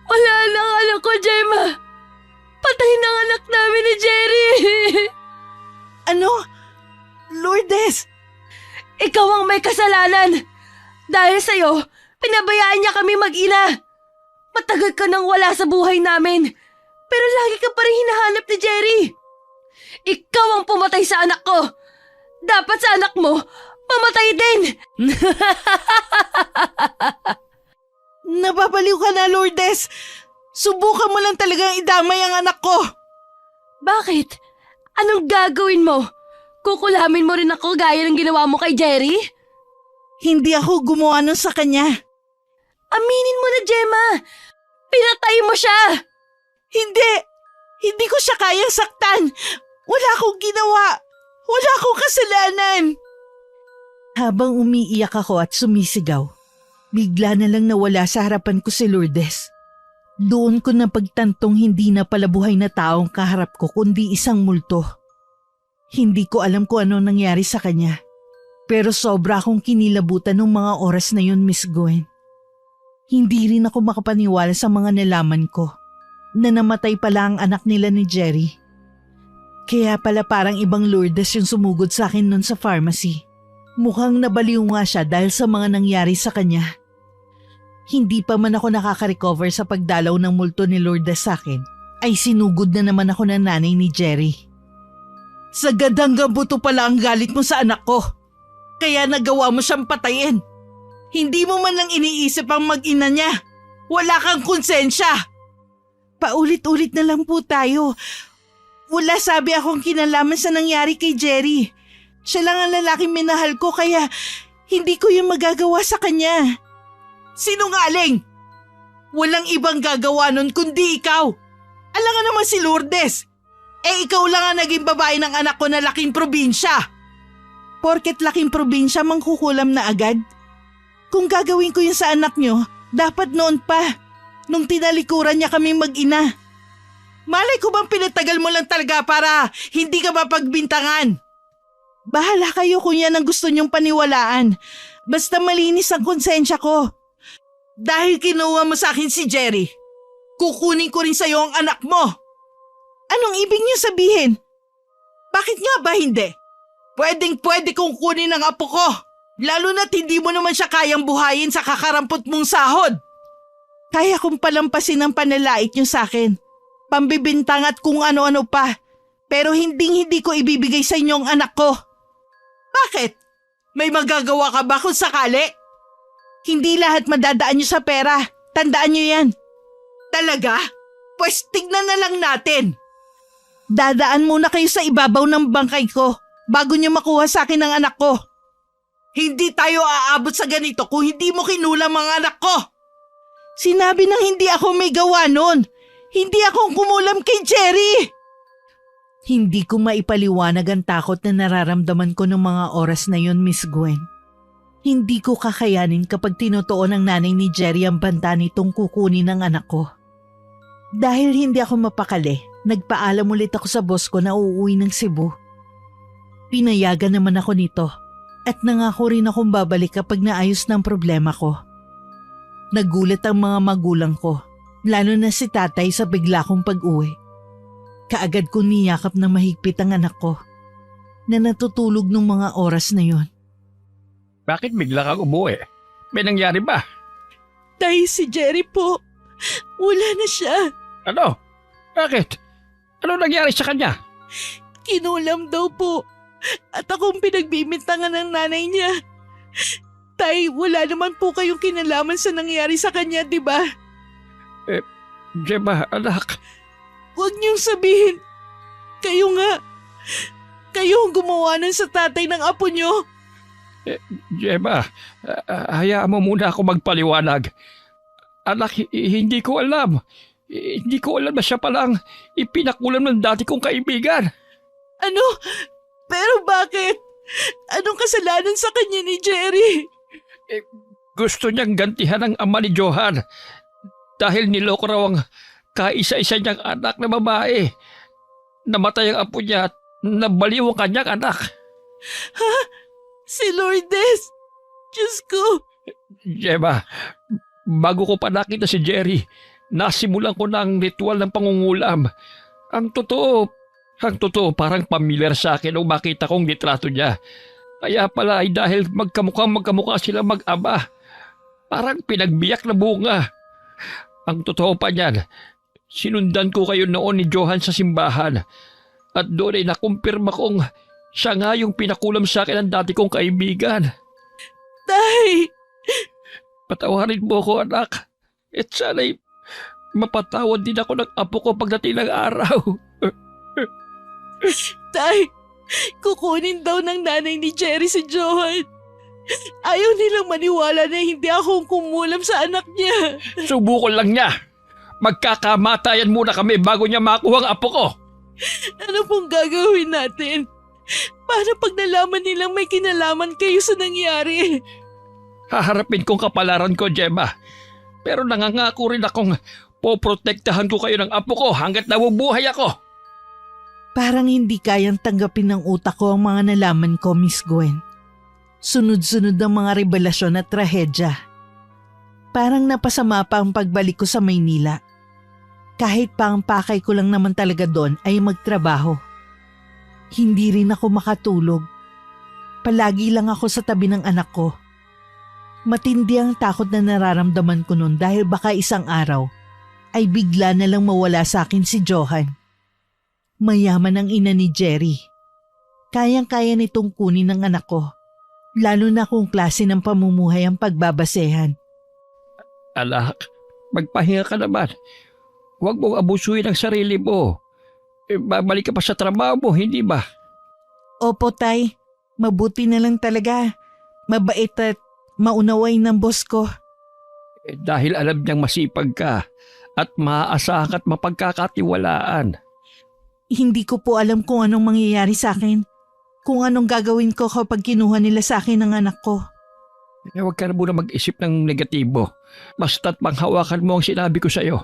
Wala na ang anak ko, Gemma! Patay na ang anak namin ni Jerry! Ano? Lourdes! Ikaw ang may kasalanan! Dahil sa'yo, pinabayaan niya kami mag-ina! Matagal ka nang wala sa buhay namin, pero lagi ka pa rin hinahanap ni Jerry! Ikaw ang pumatay sa anak ko! Dapat sa anak mo, mamatay din! Nababaliw ka na, Lourdes. Subukan mo lang talagang idamay ang anak ko. Bakit? Anong gagawin mo? Kukulamin mo rin ako gaya ng ginawa mo kay Jerry? Hindi ako gumawa nun sa kanya. Aminin mo na, Gemma! Pinatay mo siya! Hindi! Hindi ko siya kayang saktan. Wala akong ginawa. Wala akong kasalanan. Habang umiiyak ako at sumisigaw, bigla na lang nawala sa harapan ko si Lourdes. Doon ko napagtantong hindi na pala buhay na taong kaharap ko kundi isang multo. Hindi ko alam kung ano nangyari sa kanya. Pero sobra akong kinilabutan ng mga oras na yun, Miss Gwen. Hindi rin ako makapaniwala sa mga nalaman ko na namatay pala ang anak nila ni Jerry. Kaya pala parang ibang Lourdes yung sumugod sa akin nun sa pharmacy. Mukhang nabaliw nga siya dahil sa mga nangyari sa kanya. Hindi pa man ako nakaka-recover sa pagdalaw ng multo ni Lourdes sa akin, ay sinugod na naman ako ng nanay ni Jerry. Sagad hanggang buto pala ang galit mo sa anak ko. Kaya nagawa mo siyang patayin. Hindi mo man lang iniisip ang mag-ina niya. Wala kang konsensya. Paulit-ulit na lang po tayo. Wala sabi akong kinalaman sa nangyari kay Jerry. Siya lang ang lalaking minahal ko kaya hindi ko yung magagawa sa kanya. Sinungaling! Walang ibang gagawa nun kundi ikaw. Alangan naman si Lourdes. Ikaw lang ang naging babae ng anak ko na laking probinsya. Porket laking probinsya mangkukulam na agad? Kung gagawin ko yun sa anak nyo, dapat noon pa, nung tinalikuran niya kaming mag-ina. Malay ko bang pinatagal mo lang talaga para hindi ka mapagbintangan? Bahala kayo kung yan ang gusto nyong paniwalaan. Basta malinis ang konsensya ko. Dahil kinuha mo sa akin si Jerry, kukunin ko rin sa'yo ang anak mo. Anong ibig niyo sabihin? Bakit nga ba hindi? Pwedeng-pwede kong kunin ang apo ko. Lalo na't hindi mo naman siya kayang buhayin sa kakarampot mong sahod. Kaya kong palampasin ang panalait niyo sa akin. Pambibintang at kung ano-ano pa. Pero hindi ko ibibigay sa inyo ang anak ko. Bakit? May magagawa ka ba kung sakali? Hindi lahat madadaan niyo sa pera. Tandaan niyo yan. Talaga? Pues tignan na lang natin. Dadaan muna kayo sa ibabaw ng bangkay ko bago niyo makuha sa akin ang anak ko. Hindi tayo aabot sa ganito kung hindi mo kinulam ang anak ko. Sinabi nang hindi ako may gawa nun. Hindi ako kumulam kay Jerry. Hindi ko maipaliwanag ang takot na nararamdaman ko ng mga oras na yon, Miss Gwen. Hindi ko kakayanin kapag tinutuon ng nanay ni Jerry ang banta nitong kukunin ng anak ko. Dahil hindi ako mapakali, nagpaalam ulit ako sa boss ko na uuwi ng Cebu. Pinayagan naman ako nito at nangako rin akong babalik kapag naayos ng problema ko. Nagulat ang mga magulang ko, lalo na si tatay sa bigla kong pag-uwi. Kaagad ko niyakap na mahigpit ang anak ko na natutulog nung mga oras na yon. Bakit bigla kang umuwi? May nangyari ba? Tay, si Jerry po. Wala na siya. Ano? Bakit? Ano nangyari sa kanya? Kinulam daw po. At akong pinagbibintangan ng nanay niya. Tay, wala naman po kayong kinalaman sa nangyari sa kanya, di ba? Gemma, anak. Huwag niyong sabihin. Kayo nga. Kayo ang gumawa nun sa tatay ng apo niyo. Gemma, hayaan mo muna ako magpaliwanag. Anak, hindi ko alam. Hindi ko alam na siya palang ipinakulam ng dati kong kaibigan. Ano? Pero bakit? Anong kasalanan sa kanya ni Jerry? Gusto niyang gantihan ang ama ni Johan dahil niloko raw ang kaisa-isa niyang anak na babae. Namatay ang apo niya at nabaliw ang kanyang anak. Ha? Si Lourdes? Diyos ko. Gemma, bago ko pa nakita si Jerry, nasimulan ko na ang ritual ng pangungulam. Ang totoo parang pamilyar sa akin nung makita kong litrato niya. Kaya pala ay dahil magkamukha sila mag-ama. Parang pinagbiyak na bunga. Ang totoo pa niyan, sinundan ko kayo noon ni Johan sa simbahan. At doon ay nakumpirma kong siya nga yung pinakulam sa akin ng dati kong kaibigan. Tay! Patawarin mo ko, anak. At sana'y mapatawad din ako ng apo ko pagdating ng araw. Tay! Kukunin daw ng nanay ni Jerry si Johan. Ayaw nilang maniwala na hindi ako kumulam sa anak niya. Subukan lang niya. Magkakamatayan muna kami bago niya makuha ang apo ko. Ano pong gagawin natin? Paano pag nalaman nilang may kinalaman kayo sa nangyari? Haharapin kong kapalaran ko, Gemma. Pero nangangako rin akong poprotektahan ko kayo ng apo ko hanggat nabubuhay ako. Parang hindi kayang tanggapin ng utak ko ang mga nalaman ko, Miss Gwen. Sunod-sunod ang mga revelasyon at trahedya. Parang napasama pa ang pagbalik ko sa Maynila. Kahit pa ang pakay ko lang naman talaga doon ay magtrabaho. Hindi rin ako makatulog. Palagi lang ako sa tabi ng anak ko. Matindi ang takot na nararamdaman ko noon dahil baka isang araw ay bigla na lang mawala sa akin si Johan. Mayaman ang ina ni Jerry. Kayang-kaya nitong kunin ng anak ko, lalo na kung klase ng pamumuhay ang pagbabasehan. Anak, magpahinga ka naman. Huwag mong abusuin ang sarili mo. Babalik ka pa sa trabaho mo, hindi ba? Opo, Tay. Mabuti na lang talaga. Mabait at maunaway ng boss ko. Dahil alam niyang masipag ka at maaasahan at mapagkakatiwalaan. Hindi ko po alam kung anong mangyayari sa akin. Kung anong gagawin ko kapag kinuha nila sa akin ang anak ko. Huwag ka na muna mag-isip ng negatibo. Basta't manghawakan mo ang sinabi ko sa'yo.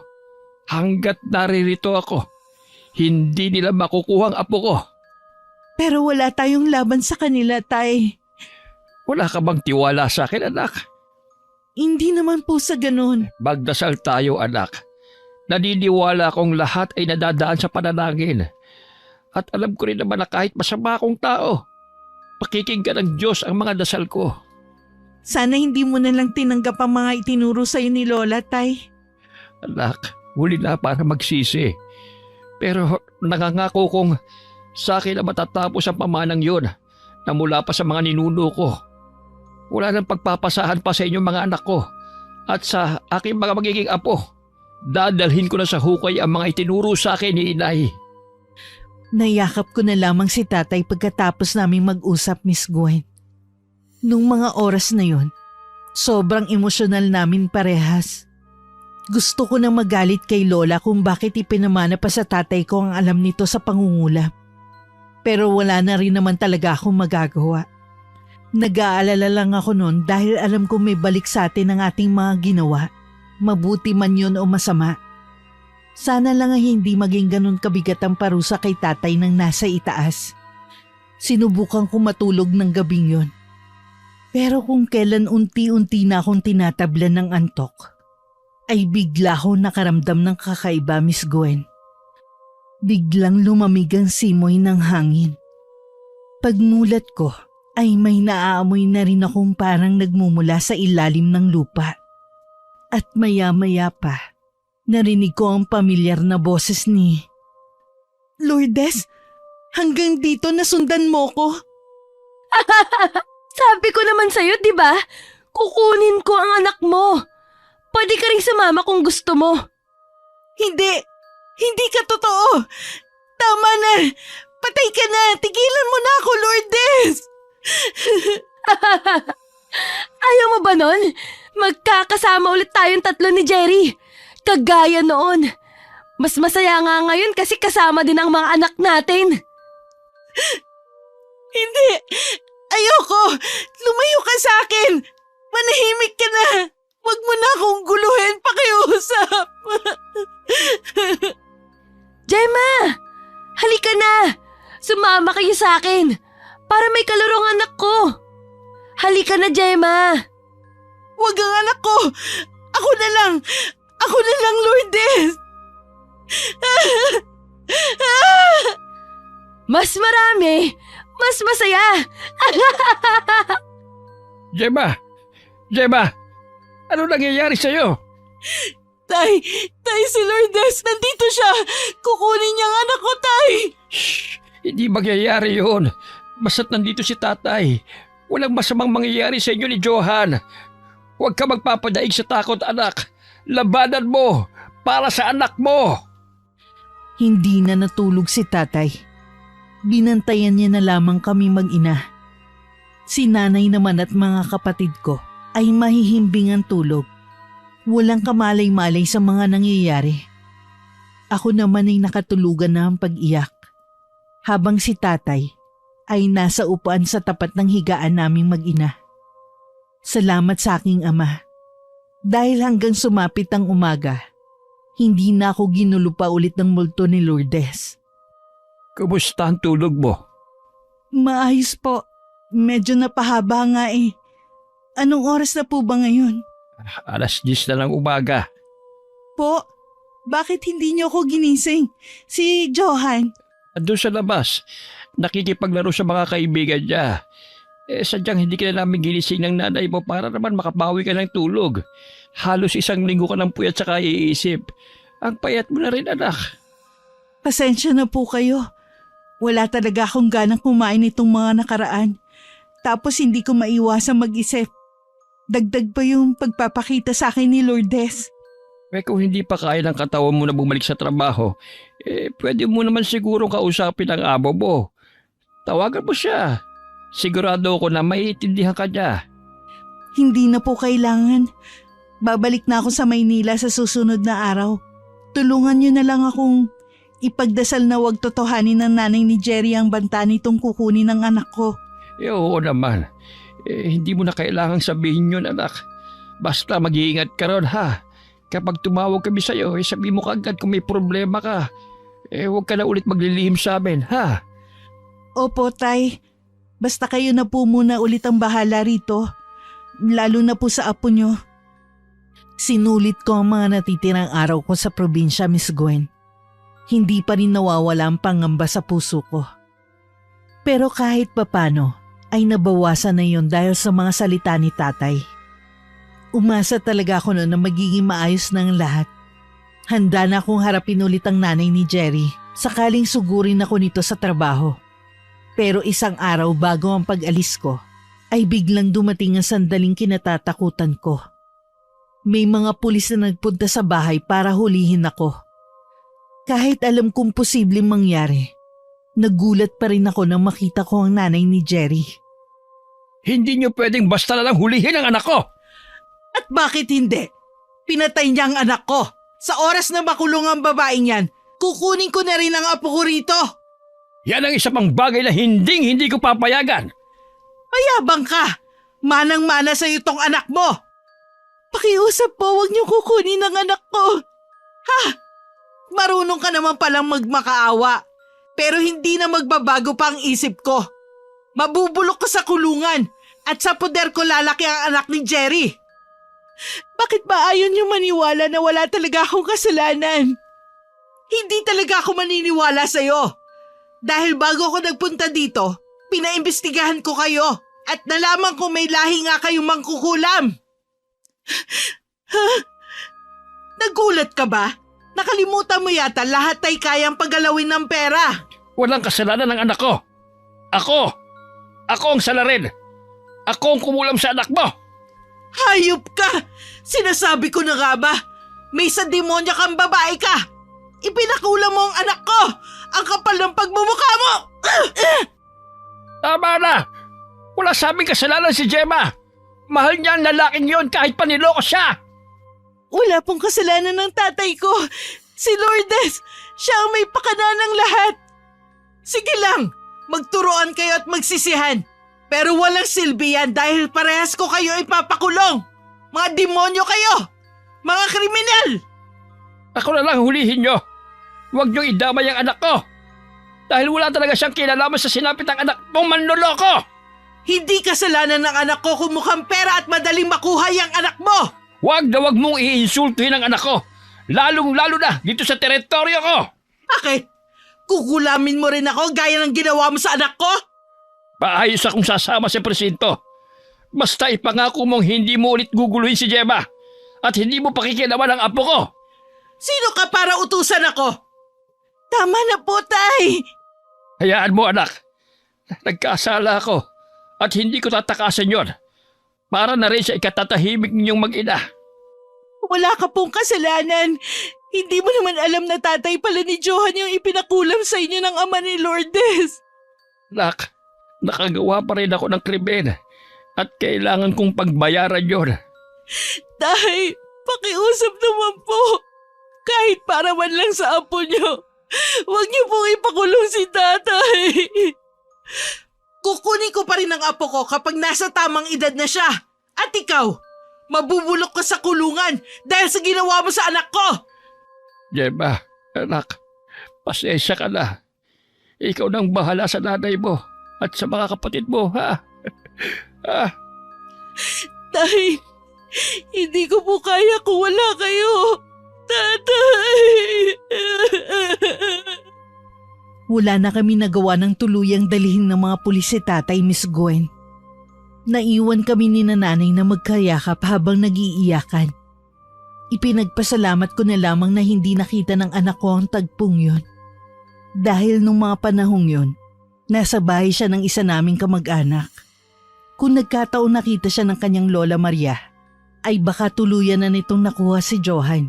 Hanggat naririto ako, hindi nila makukuha ang apo ko. Pero wala tayong laban sa kanila, Tay. Wala ka bang tiwala sa akin, anak? Hindi naman po sa ganun. Magdasal tayo, anak. Naniniwala akong lahat ay nadadaan sa panalangin. At alam ko rin naman na kahit masama akong tao, pakikinggan ng Diyos ang mga dasal ko. Sana hindi mo na lang tinanggap ang mga itinuro sa'yo ni Lola, Tay. Anak, huli na para magsisi. Pero nangangako kong sa akin na matatapos ang pamanang yun na mula pa sa mga ninuno ko. Wala nang pagpapasahan pa sa inyong mga anak ko at sa aking mga magiging apo. Dadalhin ko na sa hukay ang mga itinuro sa akin ni inay. Nayakap ko na lamang si tatay pagkatapos naming mag-usap, Miss Gwen. Nung mga oras na yon, sobrang emosyonal namin parehas. Gusto ko nang magalit kay Lola kung bakit ipinamana pa sa tatay ko ang alam nito sa pangungulap. Pero wala na rin naman talaga akong magagawa. Nag-aalala lang ako noon dahil alam ko may balik sa atin ang ating mga ginawa. Mabuti man yun o masama. Sana lang ay hindi maging ganun kabigat ang parusa kay tatay nang nasa itaas. Sinubukan ko matulog ng gabing yon. Pero kung kailan unti-unti na akong tinatablan ng antok, ay bigla ko nakaramdam ng kakaiba, Miss Gwen. Biglang lumamig ang simoy ng hangin. Pagmulat ko ay may naaamoy na rin akong parang nagmumula sa ilalim ng lupa. At maya-maya pa, narinig ko ang pamilyar na boses ni Lourdes, hanggang dito nasundan mo ko. Sabi ko naman sa'yo, di ba? Kukunin ko ang anak mo. Pwede ka rin sumama kung gusto mo. Hindi ka totoo. Tama na, patay ka na, tigilan mo na ako, Lourdes. Ayaw mo ba nun? Magkakasama ulit tayong tatlo ni Jerry. Kagaya noon. Mas masaya nga ngayon kasi kasama din ang mga anak natin. Hindi, ayoko, lumayo ka sa akin. Manahimik ka na. Huwag mo na akong guluhin, pakiusap. Gemma! Halika na! Sumama kayo sa akin para may kalaro ang anak ko. Halika na, Gemma! Huwag ang anak ko! Ako na lang! Ako na lang, Lourdes! Mas marami! Mas masaya! Gemma! Gemma! Ano nangyayari sa'yo? Tay, si Lourdes, nandito siya! Kukunin niya ang anak ko, Tay! Shh! Hindi mangyayari yun. Basta't nandito si tatay. Walang masamang mangyayari sa inyo ni Johan. Huwag ka magpapadaig sa takot, anak. Labanan mo para sa anak mo. Hindi na natulog si tatay. Binantayan niya na lamang kami mag-ina. Si nanay naman at mga kapatid ko ay mahihimbing ang tulog. Walang kamalay-malay sa mga nangyayari. Ako naman ay nakatulugan na ang pag-iyak. Habang si tatay ay nasa upuan sa tapat ng higaan naming mag-ina. Salamat sa aking ama. Dahil hanggang sumapit ang umaga, hindi na ako ginulo pa ulit ng multo ni Lourdes. Kumusta ang tulog mo? Maayos po. Medyo napahaba nga eh. Anong oras na po ba ngayon? 10:00 na ng umaga. Po, bakit hindi niyo ako ginising? Si Johan. Andun sa labas, nakikipaglaro sa mga kaibigan niya. Sadyang hindi ka na namin ginising ng nanay mo para naman makabawi ka ng tulog. Halos 1 linggo ka ng puyat sa kaiisip. Ang payat mo na rin, anak. Pasensya na po kayo. Wala talaga akong ganang kumain itong mga nakaraan. Tapos hindi ko maiwasang mag-isip. Dagdag pa yung pagpapakita sa akin ni Lourdes. Kung hindi pa kaya ng katawan mo na bumalik sa trabaho, pwede mo naman siguro kausapin ang amo mo. Tawagan mo siya. Sigurado ako na maiintindihan ka niya. Hindi na po kailangan. Babalik na ako sa Maynila sa susunod na araw. Tulungan niyo na lang akong ipagdasal na wag totohanin ng nanay ni Jerry ang banta nitong kukunin ng anak ko. Oo naman. Hindi mo na kailangang sabihin yun, anak. Basta mag-iingat ka ron, ha? Kapag tumawag kami sa'yo, sabihin mo kaagad kung may problema ka. Huwag ka na ulit maglilihim sa amin, ha? Opo, Tay. Basta kayo na po muna ulit ang bahala rito. Lalo na po sa apo nyo. Sinulit ko ang mga natitirang araw ko sa probinsya, Miss Gwen. Hindi pa rin nawawala ang pangamba sa puso ko. Pero kahit papano, ay nabawasan na yon dahil sa mga salita ni tatay. Umasa talaga ako noon na magiging maayos ng lahat. Handa na akong harapin ulit ang nanay ni Jerry sakaling sugurin ako nito sa trabaho. Pero isang araw bago ang pag-alis ko, ay biglang dumating ang sandaling kinatatakutan ko. May mga pulis na nagpunta sa bahay para hulihin ako. Kahit alam kong posibleng mangyari, nagulat pa rin ako nang makita ko ang nanay ni Jerry. Hindi niyo pwedeng basta na lang hulihin ang anak ko! At bakit hindi? Pinatay niya ang anak ko. Sa oras na makulong ang babaeng yan, kukunin ko na rin ang apo ko rito. Yan ang isa pang bagay na hindi ko papayagan. Mayabang ka! Manang-mana sa'yo tong anak mo! Pakiusap po, huwag niyo kukunin ang anak ko. Ha? Marunong ka naman palang magmakaawa. Pero hindi na magbabago pa ang isip ko. Mabubulok ka sa kulungan at sa poder ko lalaki ang anak ni Jerry. Bakit ba ayaw niyo maniwala na wala talaga akong kasalanan? Hindi talaga ako maniniwala sa'yo. Dahil bago ako nagpunta dito, pinaimbestigahan ko kayo at nalaman ko may lahi nga kayong mangkukulam. Nagulat ka ba? Nakalimutan mo yata lahat ay kayang paggalawin ng pera. Walang kasalanan ng anak ko. Ako ang salarin. Ako ang kumulam sa anak mo. Hayop ka! Sinasabi ko na nga ba? May sa demonya kang babae ka! Ipinakulam mo ang anak ko! Ang kapal ng pagmumukha mo! Tama na! Wala sabing kasalanan si Gemma. Mahal niya ang lalaking yon kahit paniloko siya. Wala pong kasalanan ng tatay ko. Si Lourdes, siya ang may pakana ng lahat. Sige lang, magturuan kayo at magsisihan. Pero walang silbi yan dahil parehas ko kayo ipapakulong. Mga demonyo kayo! Mga kriminal! Ako na lang hulihin niyo. Huwag niyong idamay ang anak ko. Dahil wala talaga siyang kinalaman sa sinapit ng anak mong manloloko. Hindi kasalanan ng anak ko kung mukhang pera at madaling makuha yung anak mo! Huwag na huwag mong iinsultuhin ang anak ko. Lalong-lalo na dito sa teritoryo ko. Bakit? Kukulamin mo rin ako gaya ng ginawa mo sa anak ko? Paayos akong sasama sa presinto. Basta ipangako mong hindi mo ulit guguluhin si Gemma at hindi mo pakikialaman ang apo ko. Sino ka para utusan ako? Tama na po, tay. Hayaan mo, anak. Nagkasala ako at hindi ko tatakasan yon. Para na rin sa ikatatahimik ninyong mag-ina. Wala ka pong kasalanan. Hindi mo naman alam na tatay pala ni Johan yung ipinakulam sa inyo ng ama ni Lourdes. Nak, nakagawa pa rin ako ng krimen at kailangan kong pagbayaran yon. Tay, pakiusap naman po. Kahit para man lang sa apo niyo. Huwag niyo pong ipakulong si tatay. Kukunin ko pa rin ang apo ko kapag nasa tamang edad na siya. At ikaw, mabubulok ka sa kulungan dahil sa ginawa mo sa anak ko. Gemma, anak, pasensya ka na. Ikaw nang bahala sa nanay mo at sa mga kapatid mo, ha? Tay, hindi ko po kaya kung wala kayo. Tatay! Wala na kami nagawa ng tuluyang dalhin ng mga pulis si tatay, Miss Gwen. Naiwan kami ni nanay na magkayakap habang nag-iiyakan. Ipinagpasalamat ko na lamang na hindi nakita ng anak ko ang tagpong yon. Dahil nung mga panahong yon, nasa bahay siya ng isa naming kamag-anak. Kung nagkataon nakita siya ng kanyang Lola Maria, ay baka tuluyan na nitong nakuha si Johan.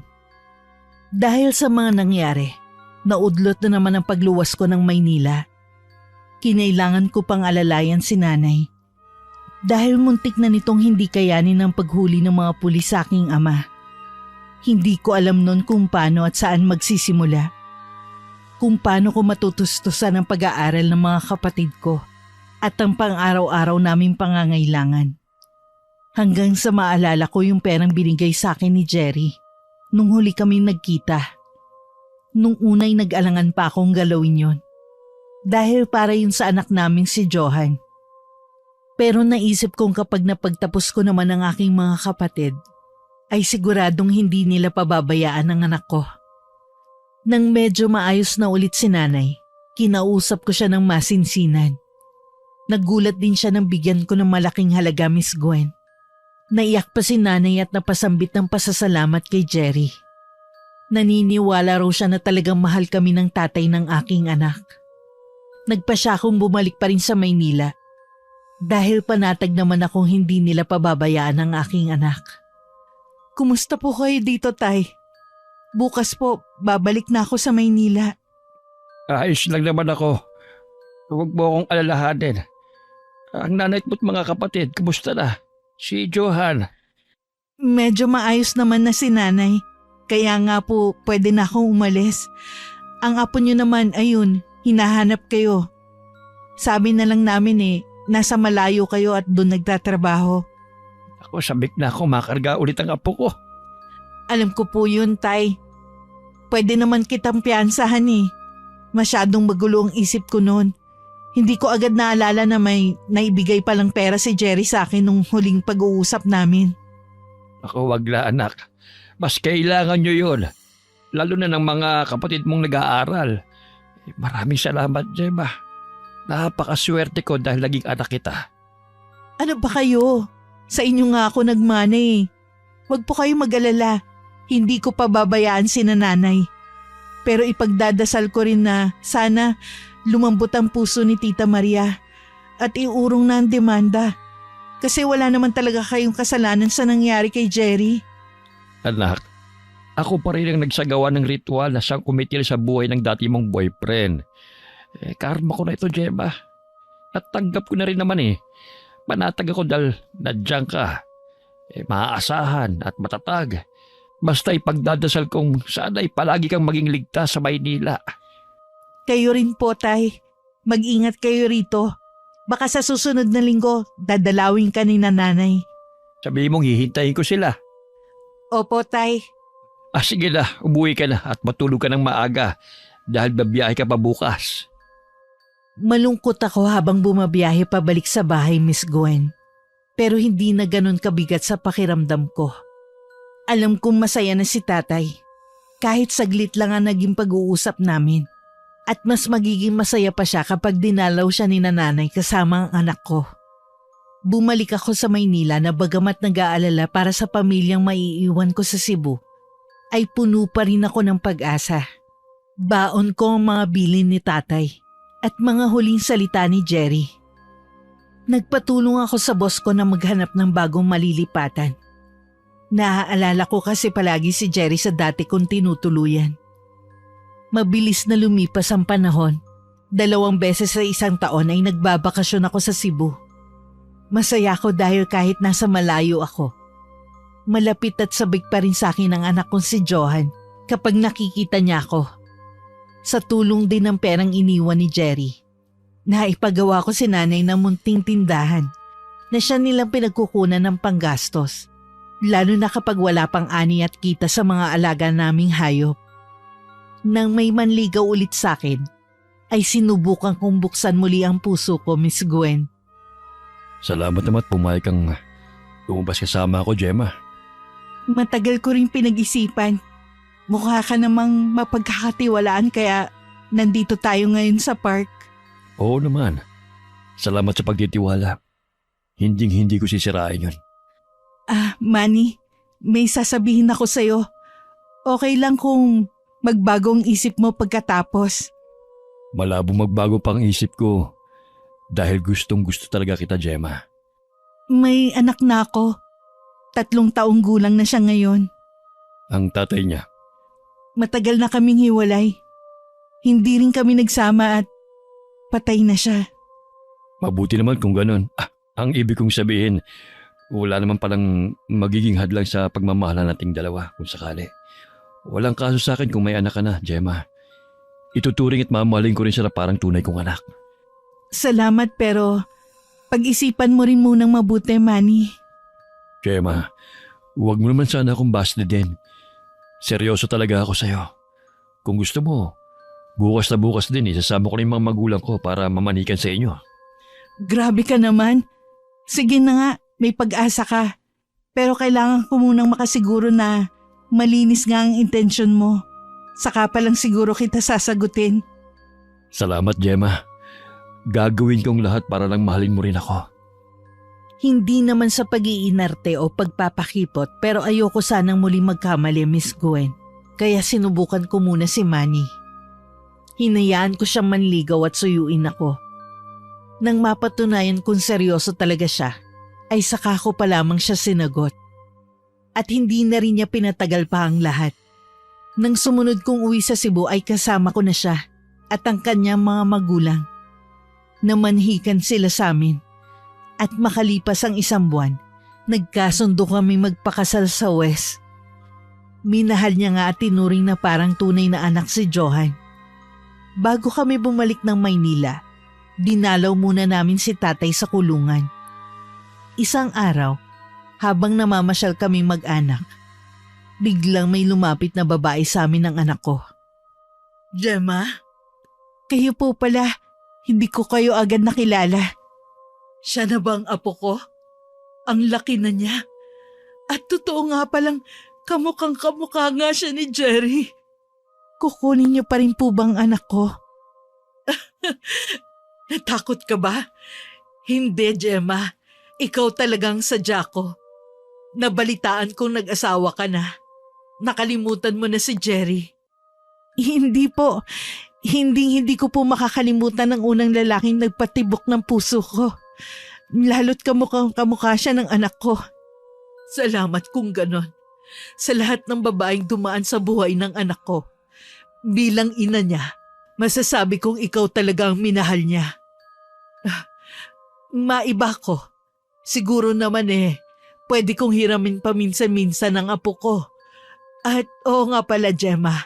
Dahil sa mga nangyari, naudlot na naman ang pagluwas ko ng Maynila. Kinailangan ko pang alalayan si nanay. Dahil muntik na nitong hindi kayanin ang paghuli ng mga pulis sa aking ama. Hindi ko alam noon kung paano at saan magsisimula. Kung paano ko matutustusan ang pag-aaral ng mga kapatid ko at ang pang-araw-araw naming pangangailangan. Hanggang sa maalala ko yung perang binigay sa akin ni Jerry nung huli kaming nagkita. Nung unay nag-alangan pa akong galawin yon. Dahil para yun sa anak naming si Johan. Pero naisip kong kapag napagtapos ko naman ang aking mga kapatid, ay siguradong hindi nila pababayaan ang anak ko. Nang medyo maayos na ulit si nanay, kinausap ko siya ng masinsinan. Nagulat din siya nang bigyan ko ng malaking halaga, Miss Gwen. Naiyak pa si nanay at napasambit ng pasasalamat kay Jerry. Naniniwala raw siya na talagang mahal kami ng tatay ng aking anak. Nagpa siya akong bumalik pa rin sa Maynila. Dahil panatag naman akong hindi nila pababayaan ang aking anak. Kumusta po kayo dito, Tay? Bukas po, babalik na ako sa Maynila. Ayos lang naman ako. Huwag mo akong alalahanin. Ang nanay mo't mga kapatid, kumusta na? Si Johan. Medyo maayos naman na si Nanay. Kaya nga po, pwede na akong umalis. Ang apo niyo naman, ayun, hinahanap kayo. Sabi na lang namin nasa malayo kayo at doon nagtatrabaho. Ako, sabik na ako makarga ulit ang apo ko. Alam ko po yun, Tay. Pwede naman kitang piyansahan Masyadong magulo ang isip ko noon. Hindi ko agad naalala na may naibigay palang pera si Jerry sa akin nung huling pag-uusap namin. Ako, wag la anak. Mas kailangan nyo yun. Lalo na ng mga kapatid mong nag-aaral. Maraming salamat, Gemma. Napakaswerte ko dahil naging anak kita. Ano ba kayo? Sa inyo nga ako nagmana Huwag po kayo mag-alala. Hindi ko pa babayaan si Nanay. Pero ipagdadasal ko rin na sana lumambot ang puso ni Tita Maria at iurong na ang demanda. Kasi wala naman talaga kayong kasalanan sa nangyari kay Jerry. Anak, ako pa rin ang nagsagawa ng ritual na siyang kumitil sa buhay ng dati mong boyfriend. Karma ko na ito, Gemma. At tanggap ko na rin naman Panatag ako dahil nadyan ka. Maaasahan at matatag. Basta ipagdadasal kong sana'y palagi kang maging ligtas sa Maynila. Kayo rin po, Tay. Mag-ingat kayo rito. Baka sa susunod na linggo, dadalawin ka ni Nanay. Sabihin mong hihintayin ko sila. Opo, Tay. Sige na, umuwi ka na at matulog ka ng maaga dahil babiyahe ka pa bukas. Malungkot ako habang bumabiyahe pabalik sa bahay, Miss Gwen. Pero hindi na ganun kabigat sa pakiramdam ko. Alam kong masaya na si Tatay. Kahit saglit lang ang naging pag-uusap namin. At mas magiging masaya pa siya kapag dinalaw siya ni Nanay kasama ang anak ko. Bumalik ako sa Maynila na bagamat nag-aalala para sa pamilyang maiiwan ko sa Cebu, ay puno pa rin ako ng pag-asa. Baon ko ang mga bilin ni Tatay at mga huling salita ni Jerry. Nagpatulong ako sa boss ko na maghanap ng bagong malilipatan. Naaalala ko kasi palagi si Jerry sa dati kong tinutuluyan. Mabilis na lumipas ang panahon. 2 beses sa isang taon ay nagbabakasyon ako sa Cebu. Masaya ako dahil kahit nasa malayo ako. Malapit at sabik pa rin sa akin ang anak kong si Johan kapag nakikita niya ako. Sa tulong din ng perang iniwan ni Jerry, naipagawa ko si Nanay ng munting tindahan na siya nilang pinagkukunan ng panggastos. Lalo na kapag wala pang ani at kita sa mga alaga naming hayop. Nang may manligaw ulit sa akin, ay sinubukan kong buksan muli ang puso ko, Miss Gwen. Salamat naman at pumayag kang lumabas kasama ako, Gemma. Matagal ko rin pinag-isipan. Mukha ka namang mapagkakatiwalaan kaya nandito tayo ngayon sa park. Oo naman. Salamat sa pagtitiwala. Hinding-hindi ko sisirain yun. Manny, may sasabihin ako sa'yo. Okay lang kung magbagong isip mo pagkatapos. Malabong magbago pang isip ko dahil gustong-gusto talaga kita, Gemma. May anak na ako. 3 taong gulang na siya ngayon. Ang tatay niya. Matagal na kaming hiwalay. Hindi rin kami nagsama at patay na siya. Mabuti naman kung ganun. Ang ibig kong sabihin, wala naman palang magiging hadlang sa pagmamahalan nating dalawa kung sakali. Walang kaso sa akin kung may anak ka na, Gemma. Ituturing at mamahalin ko rin siya na parang tunay kong anak. Salamat pero pag-isipan mo rin munang mabuti, Manny. Gemma, huwag mo naman sana akong basdidin. Seryoso talaga ako sa'yo. Kung gusto mo, bukas na bukas din isasama ko rin mga magulang ko para mamanikan sa inyo. Grabe ka naman. Sige na nga, may pag-asa ka. Pero kailangan ko munang makasiguro na malinis nga ang intensyon mo. Saka pa lang siguro kita sasagutin. Salamat, Gemma. Gagawin kong lahat para lang mahalin mo rin ako. Hindi naman sa pag-iinarte o pagpapakipot pero ayoko sanang muling magkamali, Miss Gwen. Kaya sinubukan ko muna si Manny. Hinayaan ko siyang manligaw at suyuin ako. Nang mapatunayan kung seryoso talaga siya, ay saka ko pa lamang siya sinagot. At hindi na rin niya pinatagal pa ang lahat. Nang sumunod kong uwi sa Cebu ay kasama ko na siya at ang kanyang mga magulang. Namanhikan sila sa amin. At makalipas ang 1 buwan, nagkasundo kami magpakasal sa West. Minahal niya nga at tinuring na parang tunay na anak si Johan. Bago kami bumalik ng Maynila, dinalaw muna namin si tatay sa kulungan. Isang araw, habang namamasyal kami mag-anak, biglang may lumapit na babae sa amin ng anak ko. Gemma, kayo po pala, hindi ko kayo agad nakilala. Siya na bang apo ko? Ang laki na niya. At totoo nga palang kamukhang-kamukha nga siya ni Jerry. Kukunin niyo pa rin po bang anak ko? Natakot ka ba? Hindi, Gemma. Ikaw talagang sadya ko. Nabalitaan kong nag-asawa ka na. Nakalimutan mo na si Jerry. Hindi po. Hindi ko po makakalimutan ang unang lalaking nagpatibok ng puso ko. Lalo't kamukha siya ng anak ko. Salamat kung ganon. Sa lahat ng babaeng dumaan sa buhay ng anak ko. Bilang ina niya, masasabi kong ikaw talaga ang minahal niya. Maiba ko. Siguro naman pwede kong hiramin paminsan-minsan ang apo ko. At oo nga pala, Gemma,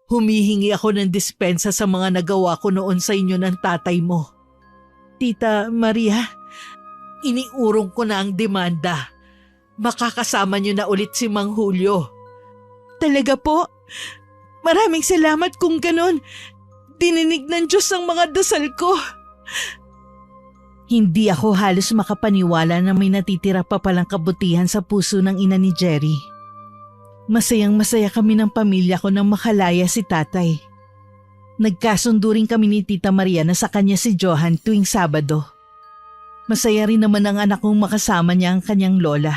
humihingi ako ng dispensa sa mga nagawa ko noon sa inyo ng tatay mo. Tita Maria, iniurong ko na ang demanda. Makakasama niyo na ulit si Mang Julio. Talaga po? Maraming salamat kung ganon. Dininig ng Diyos ang mga dasal ko. Hindi ako halos makapaniwala na may natitira pa palang kabutihan sa puso ng ina ni Jerry. Masayang-masaya kami ng pamilya ko nang makalaya si tatay. Nagkasundo rin kami ni Tita Maria na sa kanya si Johan tuwing Sabado. Masaya rin naman ang anak kong makasama niya ang kanyang lola.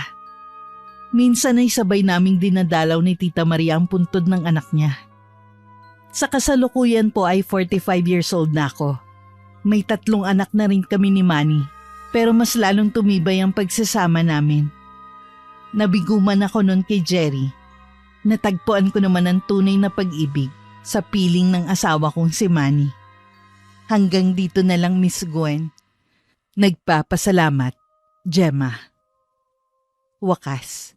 Minsan ay sabay naming dinadalaw ni Tita Maria ang puntod ng anak niya. Sa kasalukuyan po ay 45 years old na ako. May 3 anak na rin kami ni Manny, pero mas lalong tumibay ang pagsasama namin. Nabiguman ako noon kay Jerry. Natagpuan ko naman ang tunay na pag-ibig sa piling ng asawa kong si Manny. Hanggang dito na lang, Miss Gwen. Nagpapasalamat, Gemma. Wakas.